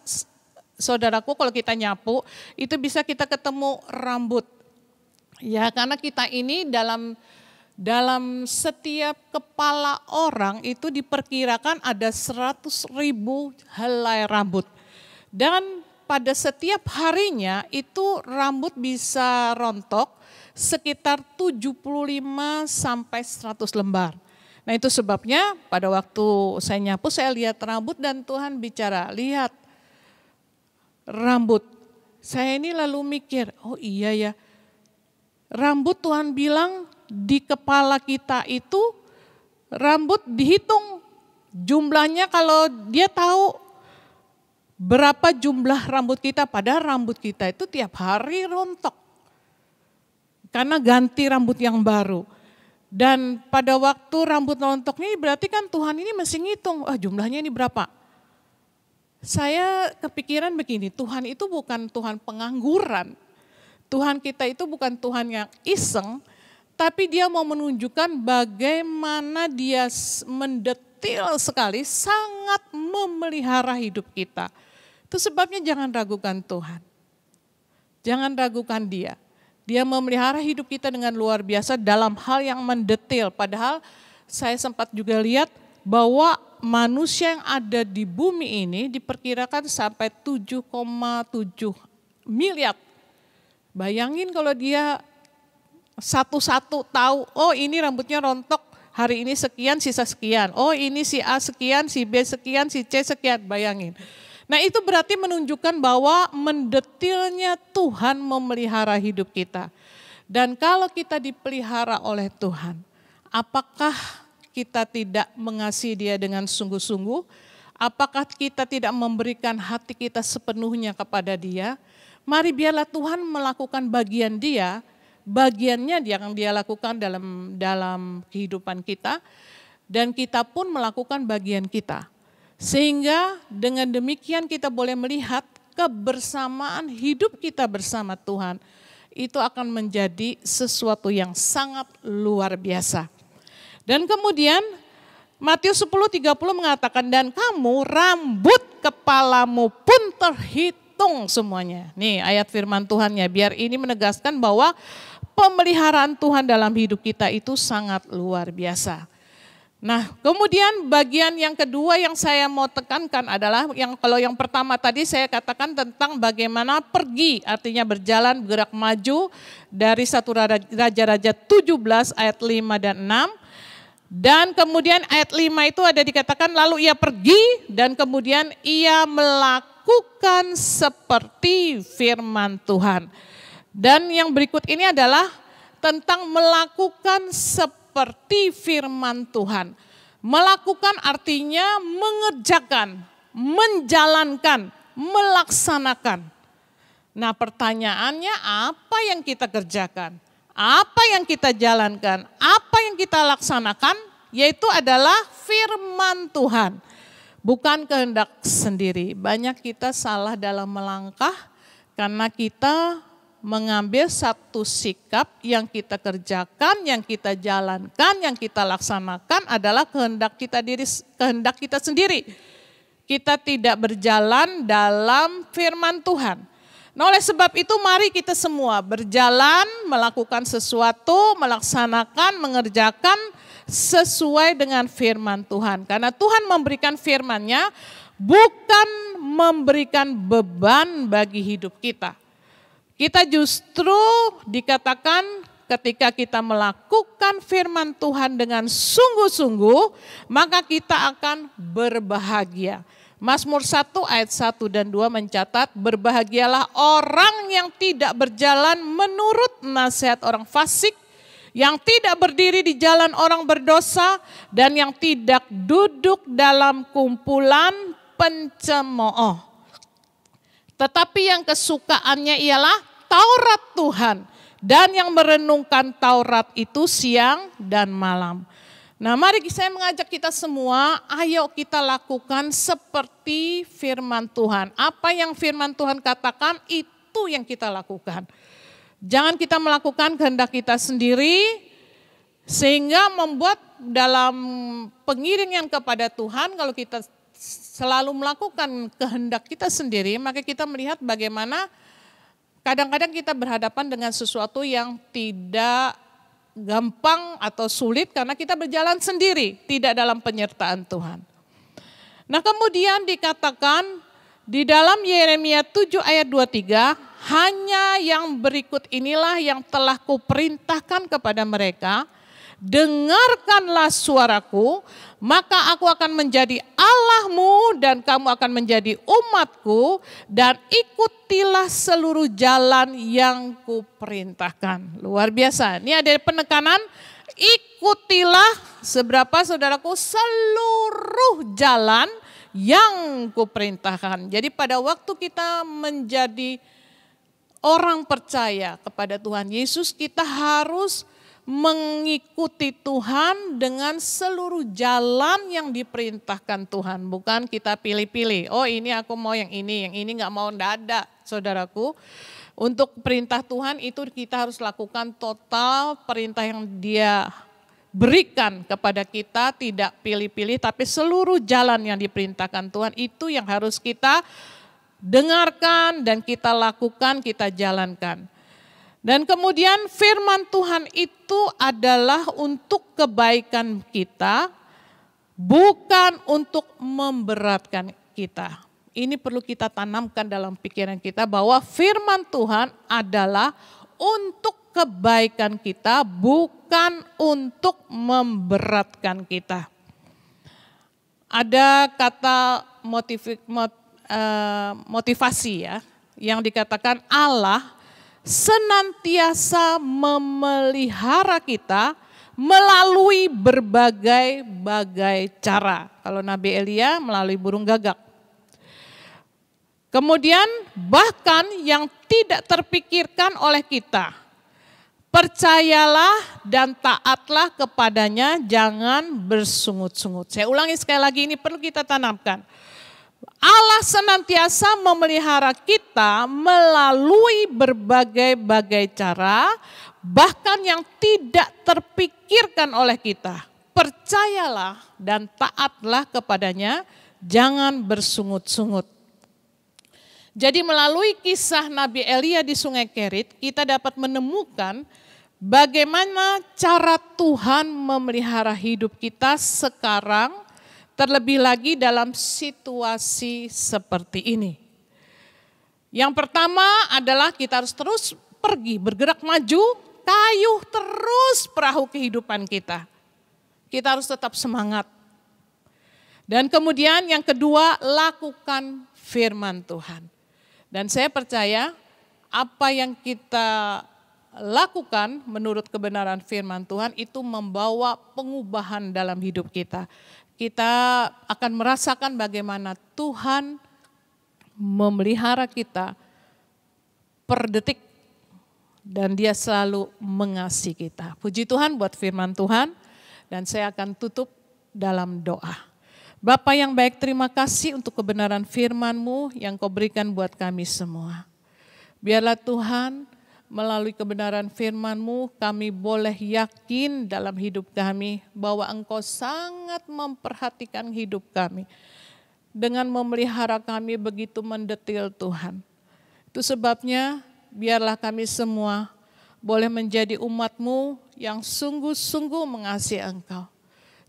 saudaraku kalau kita nyapu, itu bisa kita ketemu rambut. Ya, karena kita ini dalam setiap kepala orang itu diperkirakan ada 100.000 helai rambut. Dan pada setiap harinya itu rambut bisa rontok sekitar 75 sampai 100 lembar. Nah, itu sebabnya pada waktu saya nyapu, saya lihat rambut dan Tuhan bicara, lihat rambut. Saya ini lalu mikir, oh iya ya, rambut Tuhan bilang di kepala kita itu rambut dihitung Jumlahnya kalau dia tahu berapa jumlah rambut kita, padahal rambut kita itu tiap hari rontok. Karena ganti rambut yang baru. Dan pada waktu rambut rontok ini berarti kan Tuhan ini mesti ngitung, jumlahnya ini berapa. Saya kepikiran begini, Tuhan itu bukan Tuhan pengangguran. Tuhan kita itu bukan Tuhan yang iseng, tapi dia mau menunjukkan bagaimana dia mendetil sekali, sangat memelihara hidup kita. Itu sebabnya jangan ragukan Tuhan. Jangan ragukan dia. Dia memelihara hidup kita dengan luar biasa dalam hal yang mendetil. Padahal saya sempat juga lihat bahwa manusia yang ada di bumi ini diperkirakan sampai 7,7 miliar. Bayangin kalau dia satu-satu tahu, oh ini rambutnya rontok, hari ini sekian, sisa sekian. Oh ini si A sekian, si B sekian, si C sekian, bayangin. Nah itu berarti menunjukkan bahwa mendetilnya Tuhan memelihara hidup kita. Dan kalau kita dipelihara oleh Tuhan, apakah kita tidak mengasihi Dia dengan sungguh-sungguh? Apakah kita tidak memberikan hati kita sepenuhnya kepada Dia? Mari biarlah Tuhan melakukan bagian Dia, bagiannya yang Dia lakukan dalam kehidupan kita, dan kita pun melakukan bagian kita. Sehingga dengan demikian kita boleh melihat kebersamaan hidup kita bersama Tuhan. Itu akan menjadi sesuatu yang sangat luar biasa. Dan kemudian Matius 10:30 mengatakan, dan kamu rambut kepalamu pun terhitung semuanya. Nih ayat firman Tuhannya, biar ini menegaskan bahwa pemeliharaan Tuhan dalam hidup kita itu sangat luar biasa. Nah, kemudian bagian yang kedua yang saya mau tekankan adalah kalau yang pertama tadi saya katakan tentang bagaimana pergi, artinya berjalan, bergerak maju dari 1 Raja-Raja 17 ayat 5 dan 6. Dan kemudian ayat 5 itu ada dikatakan lalu ia pergi dan kemudian ia melakukan seperti firman Tuhan. Dan yang berikut ini adalah tentang melakukan seperti firman Tuhan. Melakukan artinya mengerjakan, menjalankan, melaksanakan. Nah pertanyaannya apa yang kita kerjakan? Apa yang kita jalankan? Apa yang kita laksanakan? Yaitu adalah firman Tuhan. Bukan kehendak sendiri. Banyak kita salah dalam melangkah karena kita mengambil satu sikap yang kita kerjakan, yang kita jalankan, yang kita laksanakan adalah kehendak kita sendiri. Kita tidak berjalan dalam firman Tuhan. Nah oleh sebab itu mari kita semua berjalan, melakukan sesuatu, melaksanakan, mengerjakan sesuai dengan firman Tuhan. Karena Tuhan memberikan firman-Nya bukan memberikan beban bagi hidup kita. Kita justru dikatakan ketika kita melakukan firman Tuhan dengan sungguh-sungguh, maka kita akan berbahagia. Mazmur 1 ayat 1 dan 2 mencatat, berbahagialah orang yang tidak berjalan menurut nasihat orang fasik, yang tidak berdiri di jalan orang berdosa, dan yang tidak duduk dalam kumpulan pencemooh. Tetapi yang kesukaannya ialah Taurat Tuhan, dan yang merenungkan Taurat itu siang dan malam. Nah mari saya mengajak kita semua, ayo kita lakukan seperti firman Tuhan. Apa yang firman Tuhan katakan itu yang kita lakukan. Jangan kita melakukan kehendak kita sendiri, sehingga membuat dalam pengiringan kepada Tuhan, kalau kita selalu melakukan kehendak kita sendiri, maka kita melihat bagaimana kadang-kadang kita berhadapan dengan sesuatu yang tidak gampang atau sulit karena kita berjalan sendiri, tidak dalam penyertaan Tuhan. Nah kemudian dikatakan di dalam Yeremia 7 ayat 23, hanya yang berikut inilah yang telah kuperintahkan kepada mereka, dengarkanlah suaraku, maka aku akan menjadi Allahmu dan kamu akan menjadi umatku, dan ikutilah seluruh jalan yang kuperintahkan. Luar biasa, ini ada penekanan, ikutilah seberapa saudaraku seluruh jalan yang kuperintahkan. Jadi pada waktu kita menjadi orang percaya kepada Tuhan Yesus, kita harus mengikuti Tuhan dengan seluruh jalan yang diperintahkan Tuhan. Bukan kita pilih-pilih, oh ini aku mau yang ini gak mau, enggak ada saudaraku. Untuk perintah Tuhan itu kita harus lakukan total perintah yang Dia berikan kepada kita, tidak pilih-pilih, tapi seluruh jalan yang diperintahkan Tuhan itu yang harus kita dengarkan dan kita lakukan, kita jalankan. Dan kemudian firman Tuhan itu adalah untuk kebaikan kita, bukan untuk memberatkan kita. Ini perlu kita tanamkan dalam pikiran kita bahwa firman Tuhan adalah untuk kebaikan kita, bukan untuk memberatkan kita. Ada kata motivasi ya, yang dikatakan Allah senantiasa memelihara kita melalui berbagai-bagai cara. Kalau Nabi Elia melalui burung gagak. Kemudian bahkan yang tidak terpikirkan oleh kita. Percayalah dan taatlah kepadanya, jangan bersungut-sungut. Saya ulangi sekali lagi, ini perlu kita tanamkan. Allah senantiasa memelihara kita melalui berbagai-bagai cara, bahkan yang tidak terpikirkan oleh kita. Percayalah dan taatlah kepadanya, jangan bersungut-sungut. Jadi melalui kisah Nabi Elia di Sungai Kerit, kita dapat menemukan bagaimana cara Tuhan memelihara hidup kita sekarang, terlebih lagi dalam situasi seperti ini. Yang pertama adalah kita harus terus pergi, bergerak maju, kayuh terus perahu kehidupan kita. Kita harus tetap semangat. Dan kemudian yang kedua, lakukan firman Tuhan. Dan saya percaya apa yang kita lakukan menurut kebenaran firman Tuhan itu membawa pengubahan dalam hidup kita. Kita akan merasakan bagaimana Tuhan memelihara kita per detik dan Dia selalu mengasihi kita. Puji Tuhan buat firman Tuhan, dan saya akan tutup dalam doa. Bapa yang baik, terima kasih untuk kebenaran firman-Mu yang Kau berikan buat kami semua. Biarlah Tuhan melalui kebenaran firman-Mu kami boleh yakin dalam hidup kami bahwa Engkau sangat memperhatikan hidup kami. Dengan memelihara kami begitu mendetil Tuhan. Itu sebabnya biarlah kami semua boleh menjadi umat-Mu yang sungguh-sungguh mengasihi Engkau.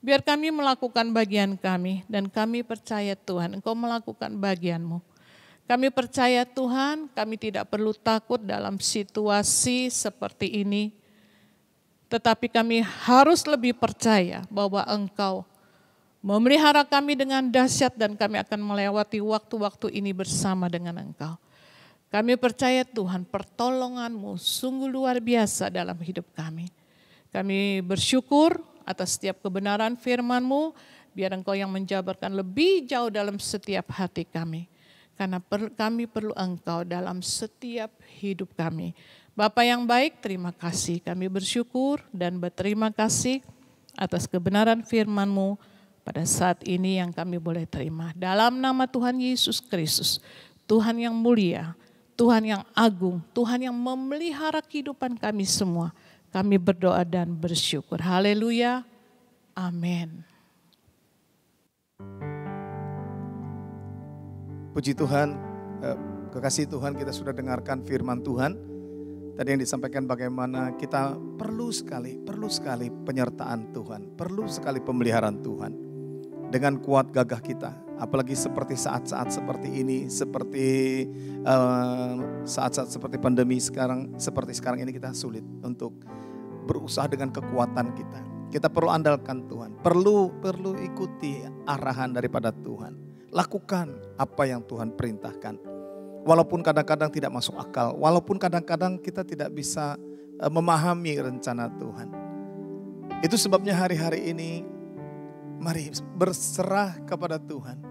Biar kami melakukan bagian kami dan kami percaya Tuhan Engkau melakukan bagian-Mu. Kami percaya Tuhan, kami tidak perlu takut dalam situasi seperti ini. Tetapi kami harus lebih percaya bahwa Engkau memelihara kami dengan dahsyat dan kami akan melewati waktu-waktu ini bersama dengan Engkau. Kami percaya Tuhan, pertolongan-Mu sungguh luar biasa dalam hidup kami. Kami bersyukur atas setiap kebenaran firman-Mu, biar Engkau yang menjabarkan lebih jauh dalam setiap hati kami. Karena kami perlu Engkau dalam setiap hidup kami. Bapa yang baik, terima kasih. Kami bersyukur dan berterima kasih atas kebenaran firman-Mu pada saat ini yang kami boleh terima. Dalam nama Tuhan Yesus Kristus, Tuhan yang mulia, Tuhan yang agung, Tuhan yang memelihara kehidupan kami semua. Kami berdoa dan bersyukur. Haleluya. Amin. Puji Tuhan, kekasih Tuhan, kita sudah dengarkan firman Tuhan. Tadi yang disampaikan bagaimana kita perlu sekali penyertaan Tuhan. Perlu sekali pemeliharaan Tuhan. Dengan kuat gagah kita. Apalagi seperti saat-saat seperti ini, seperti saat-saat seperti pandemi sekarang, seperti sekarang ini kita sulit untuk berusaha dengan kekuatan kita. Kita perlu andalkan Tuhan, perlu ikuti arahan daripada Tuhan. Lakukan apa yang Tuhan perintahkan. Walaupun kadang-kadang tidak masuk akal, walaupun kadang-kadang kita tidak bisa memahami rencana Tuhan. Itu sebabnya hari-hari ini mari berserah kepada Tuhan.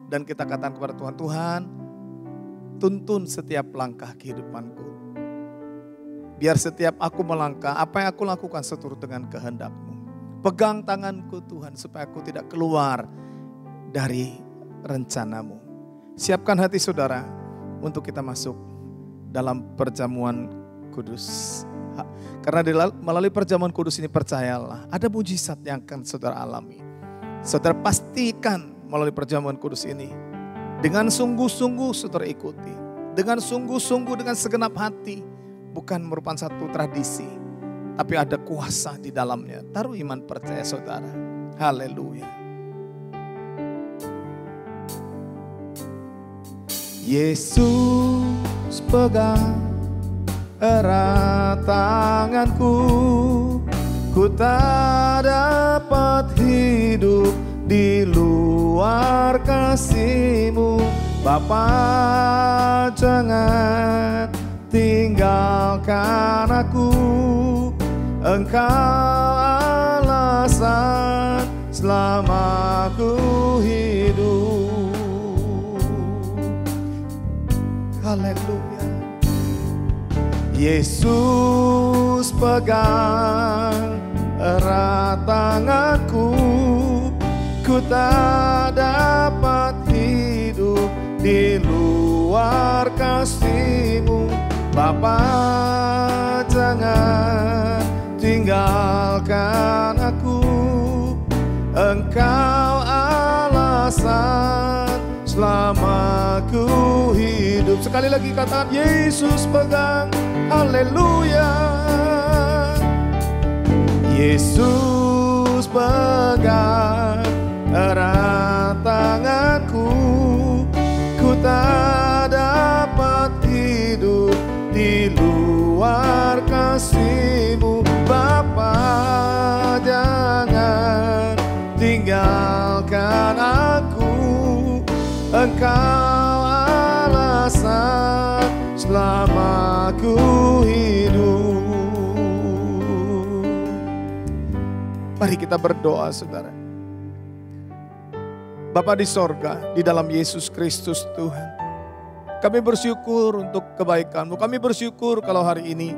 Dan kita katakan kepada Tuhan, Tuhan tuntun setiap langkah kehidupanku. Biar setiap aku melangkah, apa yang aku lakukan seturut dengan kehendak-Mu. Pegang tanganku Tuhan supaya aku tidak keluar dari rencana-Mu. Siapkan hati saudara untuk kita masuk dalam perjamuan kudus. Karena melalui perjamuan kudus ini percayalah, ada mujizat yang akan saudara alami. Saudara pastikan melalui perjamuan kudus ini, dengan sungguh-sungguh saudara ikuti. Dengan sungguh-sungguh, dengan segenap hati. Bukan merupakan satu tradisi, tapi ada kuasa di dalamnya. Taruh iman percaya saudara. Haleluya. Yesus pegang erat tanganku, ku tak dapat hidup di luar kasih-Mu. Bapa, jangan tinggalkan aku, Engkau alasan selama aku hidup. Haleluya. Yesus pegang erat tanganku, ku tak dapat hidup di luar kasih-Mu. Bapa, jangan tinggalkan aku, Engkau alasan selama ku hidup. Sekali lagi katakan, Yesus pegang, haleluya. Yesus pegang erat tanganku, ku tak dapat hidup di luar kasih-Mu. Bapa, jangan tinggalkan aku, Engkau alasan selama ku hidup. Mari kita berdoa saudara. Bapa di sorga, di dalam Yesus Kristus Tuhan, kami bersyukur untuk kebaikan-Mu. Kami bersyukur kalau hari ini,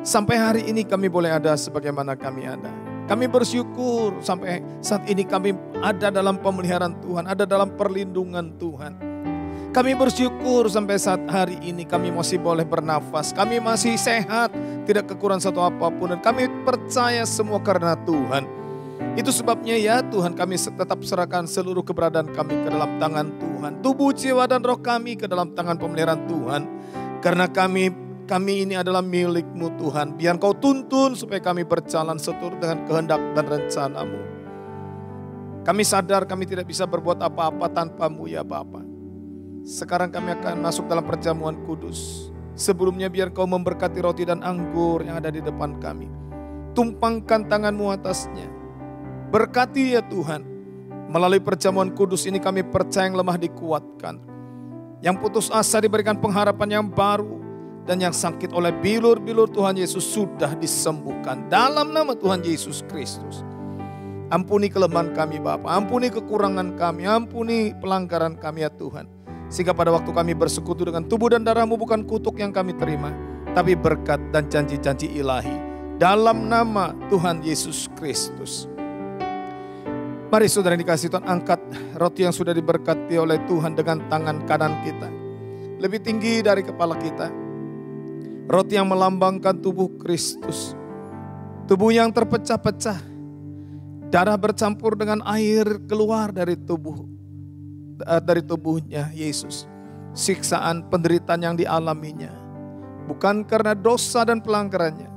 sampai hari ini kami boleh ada sebagaimana kami ada. Kami bersyukur sampai saat ini kami ada dalam pemeliharaan Tuhan, ada dalam perlindungan Tuhan. Kami bersyukur sampai saat hari ini kami masih boleh bernafas, kami masih sehat, tidak kekurangan satu apapun. Dan kami percaya semua karena Tuhan. Itu sebabnya ya Tuhan, kami tetap serahkan seluruh keberadaan kami ke dalam tangan Tuhan. Tubuh, jiwa, dan roh kami ke dalam tangan pemeliharaan Tuhan. Karena kami ini adalah milik-Mu Tuhan. Biar Kau tuntun supaya kami berjalan seturut dengan kehendak dan rencana-Mu. Kami sadar kami tidak bisa berbuat apa-apa tanpa-Mu ya Bapa. Sekarang kami akan masuk dalam perjamuan kudus. Sebelumnya biar Kau memberkati roti dan anggur yang ada di depan kami. Tumpangkan tangan-Mu atasnya. Berkati ya Tuhan. Melalui perjamuan kudus ini kami percaya yang lemah dikuatkan. Yang putus asa diberikan pengharapan yang baru. Dan yang sakit oleh bilur-bilur Tuhan Yesus sudah disembuhkan. Dalam nama Tuhan Yesus Kristus. Ampuni kelemahan kami Bapa. Ampuni kekurangan kami. Ampuni pelanggaran kami ya Tuhan. Sehingga pada waktu kami bersekutu dengan tubuh dan darah-Mu bukan kutuk yang kami terima. Tapi berkat dan janji-janji ilahi. Dalam nama Tuhan Yesus Kristus. Mari saudara yang dikasihi Tuhan, angkat roti yang sudah diberkati oleh Tuhan dengan tangan kanan kita. Lebih tinggi dari kepala kita. Roti yang melambangkan tubuh Kristus. Tubuh yang terpecah-pecah. Darah bercampur dengan air keluar dari tubuhnya Yesus. Siksaan penderitaan yang dialaminya. Bukan karena dosa dan pelanggarannya.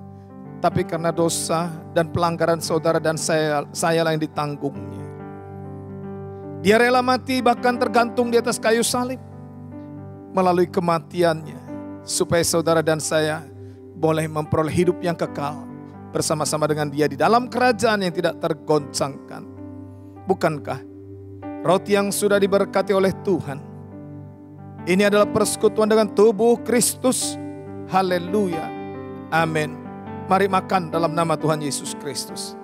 Tapi karena dosa dan pelanggaran saudara dan saya yang ditanggungnya. Dia rela mati bahkan tergantung di atas kayu salib. Melalui kematiannya. Supaya saudara dan saya boleh memperoleh hidup yang kekal. Bersama-sama dengan Dia di dalam kerajaan yang tidak tergoncangkan. Bukankah roti yang sudah diberkati oleh Tuhan. Ini adalah persekutuan dengan tubuh Kristus. Haleluya. Amin. Mari makan dalam nama Tuhan Yesus Kristus.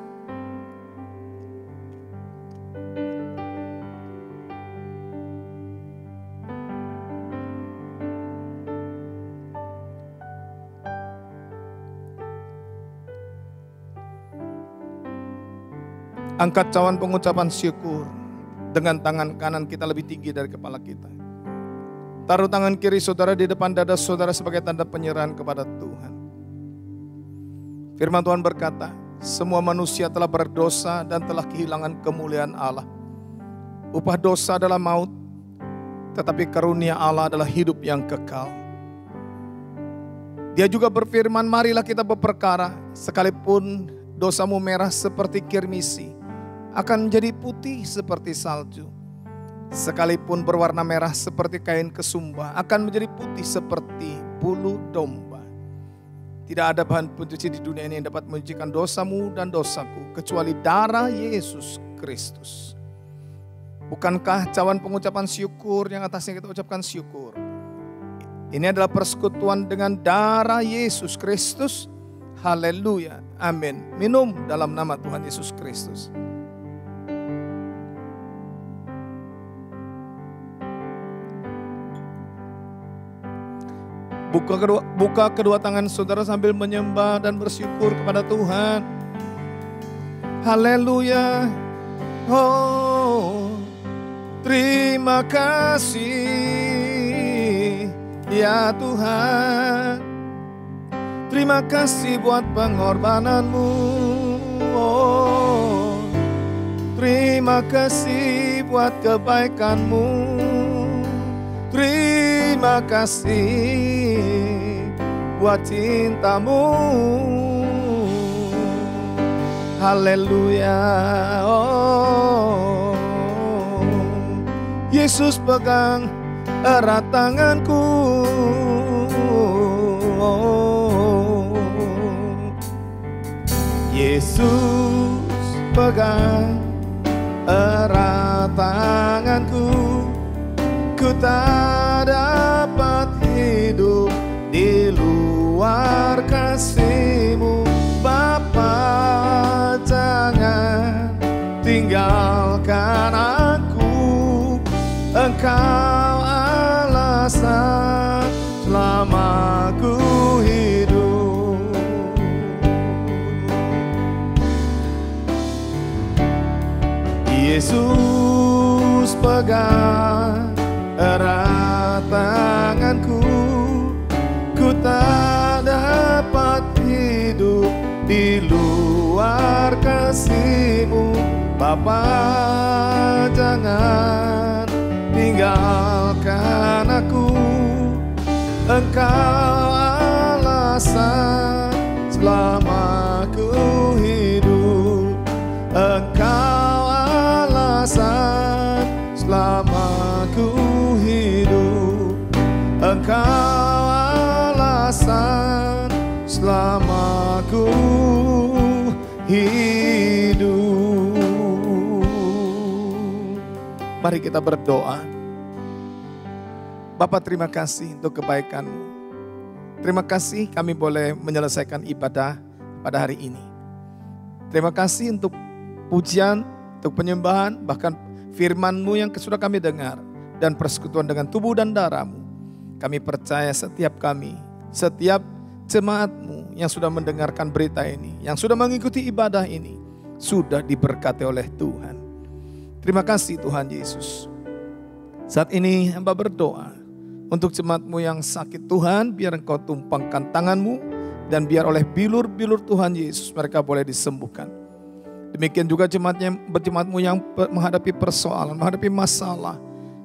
Angkat cawan pengucapan syukur. Dengan tangan kanan kita lebih tinggi dari kepala kita. Taruh tangan kiri saudara di depan dada saudara sebagai tanda penyerahan kepada Tuhan. Firman Tuhan berkata, semua manusia telah berdosa dan telah kehilangan kemuliaan Allah. Upah dosa adalah maut, tetapi karunia Allah adalah hidup yang kekal. Dia juga berfirman, marilah kita berperkara, sekalipun dosamu merah seperti kirmisi, akan menjadi putih seperti salju. Sekalipun berwarna merah seperti kain kesumba, akan menjadi putih seperti bulu domba. Tidak ada bahan pencuci di dunia ini yang dapat menyucikan dosamu dan dosaku, kecuali darah Yesus Kristus. Bukankah cawan pengucapan syukur yang atasnya kita ucapkan syukur? Ini adalah persekutuan dengan darah Yesus Kristus. Haleluya, amin. Minum dalam nama Tuhan Yesus Kristus. Buka kedua tangan saudara sambil menyembah dan bersyukur kepada Tuhan. Haleluya. Oh, terima kasih ya Tuhan. Terima kasih buat pengorbananmu. Oh, terima kasih buat kebaikanmu. Terima kasih buat cintamu. Haleluya. Oh, Yesus pegang erat tanganku. Oh, Yesus pegang erat tanganku. Ku tak dapat hidup di luar kasih-Mu, Bapa. Jangan tinggalkan aku, Engkau alasan selama ku hidup. Yesus pegang erat tanganku, ku tak dapat hidup di luar kasih-Mu, Bapa. Jangan tinggalkan aku, Engkau alasan selama ku hidup. Engkau alasan selama ku hidup. Engkau alasan selama ku hidup. Mari kita berdoa. Bapa, terima kasih untuk kebaikan-Mu. Terima kasih kami boleh menyelesaikan ibadah pada hari ini. Terima kasih untuk pujian, untuk penyembahan, bahkan firman-Mu yang sudah kami dengar, dan persekutuan dengan tubuh dan darah-Mu. Kami percaya setiap kami, setiap jemaat-Mu yang sudah mendengarkan berita ini, yang sudah mengikuti ibadah ini, sudah diberkati oleh Tuhan. Terima kasih Tuhan Yesus. Saat ini hamba berdoa untuk jemaat-Mu yang sakit, Tuhan, biar Engkau tumpangkan tangan-Mu, dan biar oleh bilur-bilur Tuhan Yesus mereka boleh disembuhkan. Demikian juga jemaat-Mu yang menghadapi persoalan, menghadapi masalah.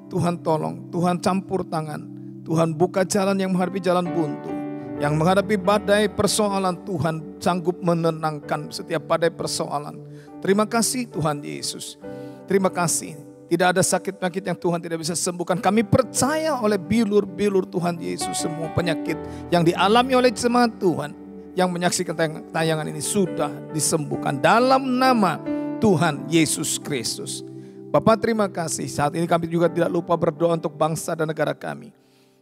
Tuhan tolong, Tuhan campur tangan, Tuhan buka jalan yang menghadapi jalan buntu. Yang menghadapi badai persoalan, Tuhan sanggup menenangkan setiap badai persoalan. Terima kasih Tuhan Yesus. Terima kasih. Tidak ada sakit penyakit yang Tuhan tidak bisa sembuhkan. Kami percaya oleh bilur-bilur Tuhan Yesus, semua penyakit yang dialami oleh jemaat Tuhan yang menyaksikan tayangan ini sudah disembuhkan dalam nama Tuhan Yesus Kristus. Bapak, terima kasih. Saat ini kami juga tidak lupa berdoa untuk bangsa dan negara kami.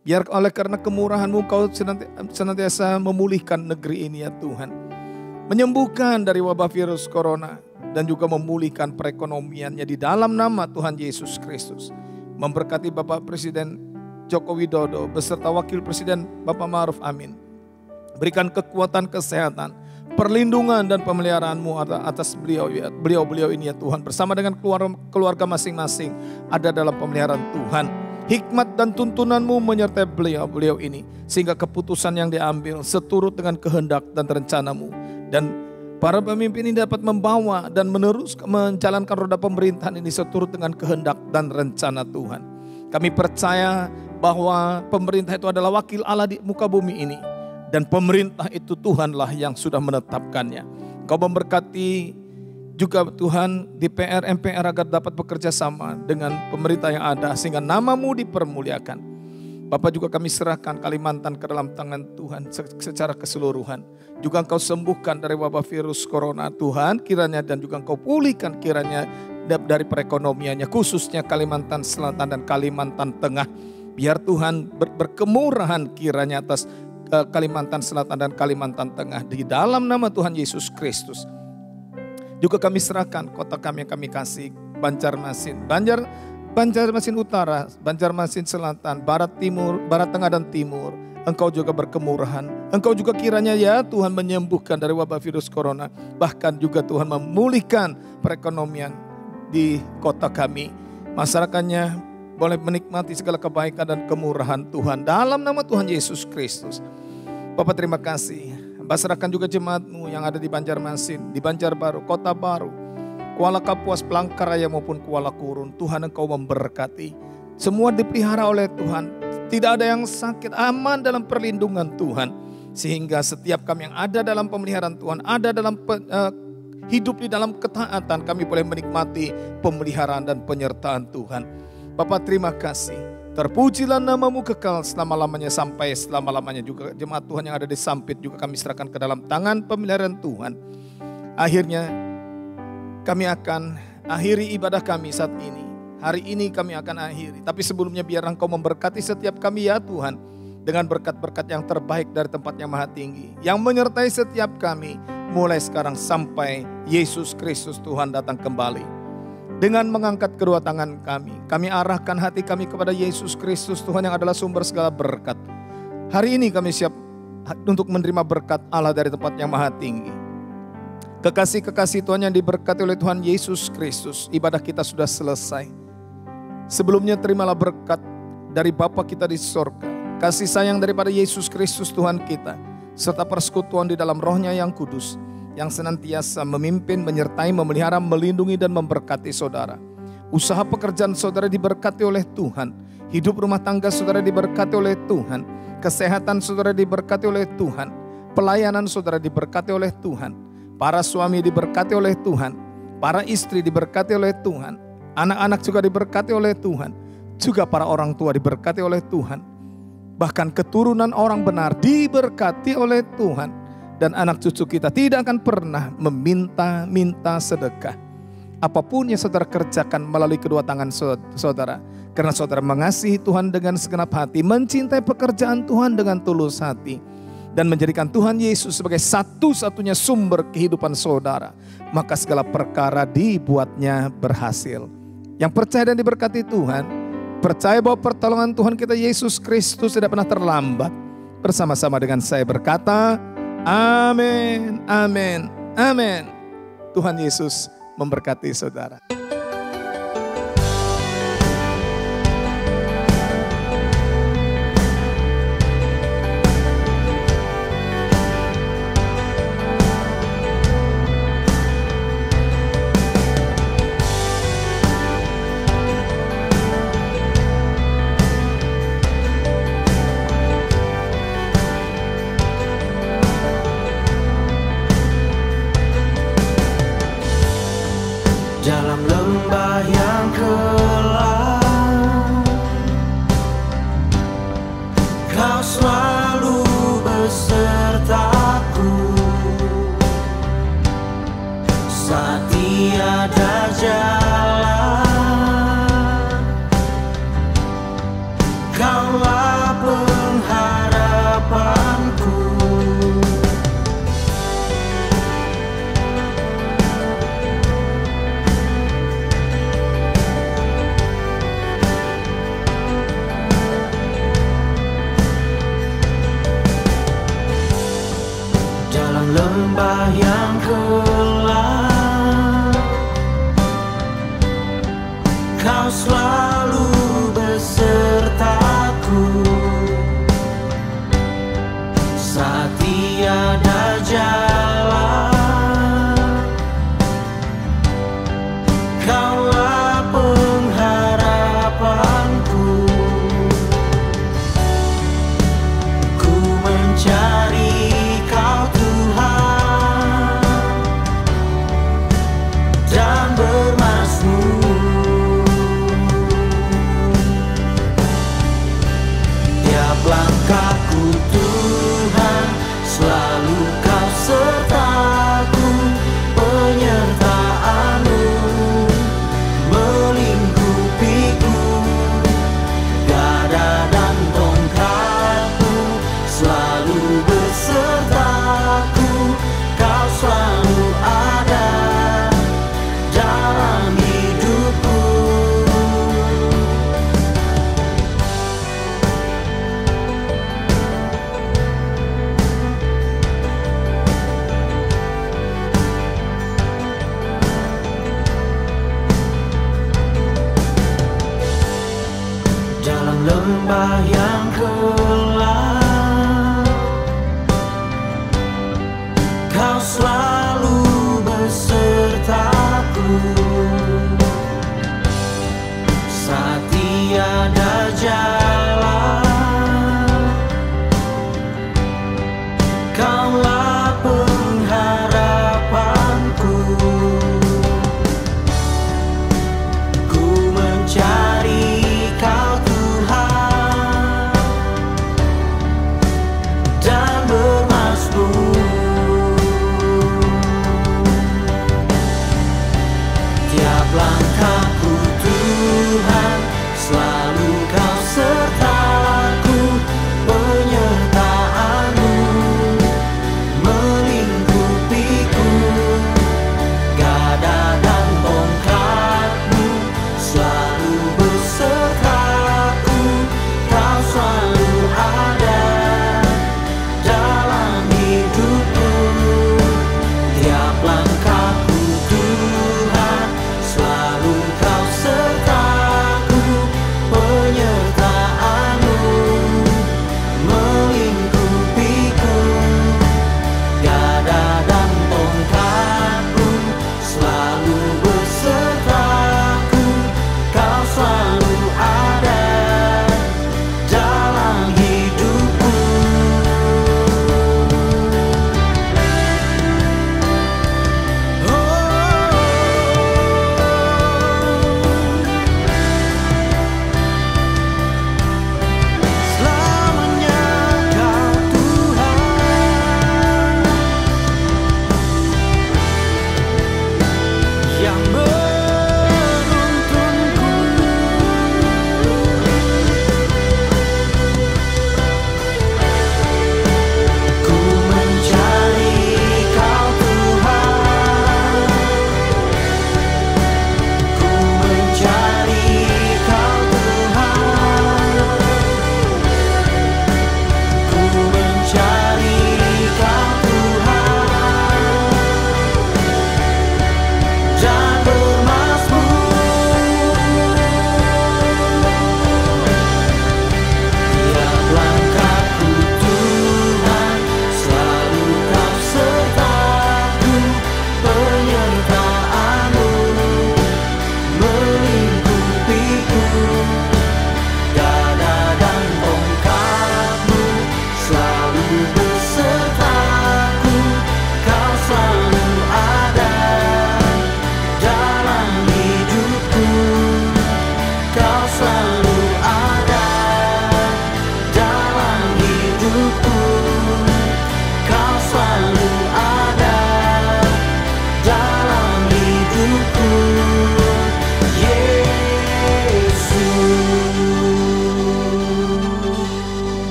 Biar oleh karena kemurahan-Mu Kau senantiasa memulihkan negeri ini ya Tuhan. Menyembuhkan dari wabah virus corona dan juga memulihkan perekonomiannya di dalam nama Tuhan Yesus Kristus. Memberkati Bapak Presiden Joko Widodo beserta Wakil Presiden Bapak Ma'ruf Amin. Berikan kekuatan kesehatan, perlindungan dan pemeliharaan-Mu atas beliau-beliau ini ya Tuhan. Bersama dengan keluarga masing-masing ada dalam pemeliharaan Tuhan. Hikmat dan tuntunan-Mu menyertai beliau-beliau ini. Sehingga keputusan yang diambil seturut dengan kehendak dan rencana-Mu. Dan para pemimpin ini dapat membawa dan menjalankan roda pemerintahan ini seturut dengan kehendak dan rencana Tuhan. Kami percaya bahwa pemerintah itu adalah wakil Allah di muka bumi ini. Dan pemerintah itu Tuhanlah yang sudah menetapkannya. Kau memberkati juga Tuhan DPR, MPR agar dapat bekerja sama dengan pemerintah yang ada sehingga nama-Mu dipermuliakan. Bapak juga kami serahkan Kalimantan ke dalam tangan Tuhan secara keseluruhan. Juga Engkau sembuhkan dari wabah virus corona Tuhan kiranya, dan juga Engkau pulihkan kiranya dari perekonomiannya khususnya Kalimantan Selatan dan Kalimantan Tengah. Biar Tuhan berkemurahan kiranya atas Kalimantan Selatan dan Kalimantan Tengah di dalam nama Tuhan Yesus Kristus. Juga kami serahkan kota kami yang kami kasih, Banjarmasin, Banjarmasin Utara, Banjarmasin Selatan, Barat Timur, Barat Tengah dan Timur. Engkau juga berkemurahan. Engkau juga kiranya ya Tuhan menyembuhkan dari wabah virus corona. Bahkan juga Tuhan memulihkan perekonomian di kota kami. Masyarakatnya boleh menikmati segala kebaikan dan kemurahan Tuhan dalam nama Tuhan Yesus Kristus. Bapak terima kasih. Serahkan juga jemaat-Mu yang ada di Banjarmasin, di Banjarbaru, Kota Baru, Kuala Kapuas, Palangkaraya maupun Kuala Kurun. Tuhan Engkau memberkati. Semua dipelihara oleh Tuhan. Tidak ada yang sakit, aman dalam perlindungan Tuhan. Sehingga setiap kami yang ada dalam pemeliharaan Tuhan, ada dalam hidup di dalam ketaatan, kami boleh menikmati pemeliharaan dan penyertaan Tuhan. Bapak terima kasih. Terpujilah nama-Mu kekal selama-lamanya sampai selama-lamanya. Juga jemaat Tuhan yang ada di Sampit juga kami serahkan ke dalam tangan pemeliharaan Tuhan. Akhirnya kami akan akhiri ibadah kami saat ini. Hari ini kami akan akhiri. Tapi sebelumnya biar Engkau memberkati setiap kami ya Tuhan. Dengan berkat-berkat yang terbaik dari tempat yang maha tinggi. Yang menyertai setiap kami mulai sekarang sampai Yesus Kristus Tuhan datang kembali. Dengan mengangkat kedua tangan kami arahkan hati kami kepada Yesus Kristus Tuhan yang adalah sumber segala berkat. Hari ini kami siap untuk menerima berkat Allah dari tempat yang maha tinggi. Kekasih-kekasih Tuhan yang diberkati oleh Tuhan Yesus Kristus, ibadah kita sudah selesai. Sebelumnya terimalah berkat dari Bapa kita di sorga, kasih sayang daripada Yesus Kristus Tuhan kita, serta persekutuan di dalam Roh-Nya yang kudus, yang senantiasa memimpin, menyertai, memelihara, melindungi dan memberkati saudara. Usaha pekerjaan saudara diberkati oleh Tuhan. Hidup rumah tangga saudara diberkati oleh Tuhan. Kesehatan saudara diberkati oleh Tuhan. Pelayanan saudara diberkati oleh Tuhan. Para suami diberkati oleh Tuhan. Para istri diberkati oleh Tuhan. Anak-anak juga diberkati oleh Tuhan. Juga para orang tua diberkati oleh Tuhan. Bahkan keturunan orang benar diberkati oleh Tuhan. Dan anak cucu kita tidak akan pernah meminta-minta sedekah. Apapun yang saudara kerjakan melalui kedua tangan saudara. Karena saudara mengasihi Tuhan dengan segenap hati. Mencintai pekerjaan Tuhan dengan tulus hati. Dan menjadikan Tuhan Yesus sebagai satu-satunya sumber kehidupan saudara. Maka segala perkara dibuatnya berhasil. Yang percaya dan diberkati Tuhan. Percaya bahwa pertolongan Tuhan kita Yesus Kristus tidak pernah terlambat. Bersama-sama dengan saya berkata, amin, amin, amin. Tuhan Yesus memberkati saudara. dalam Dalam lembah yang gelap, Kau selalu besertaku. Saat tiada jalan, Kaulah pengharapanku. Ku mencari Kau Tuhan dan bermazmur. Tiap langkahku Tuhan, selalu Kau sertaku. Penyertaan-Mu melingkupiku. Gada dan tongkat-Mu selalu besertaku. Kau selalu ada dalam hidupku. Dalam lembah yang gelap, Kau selalu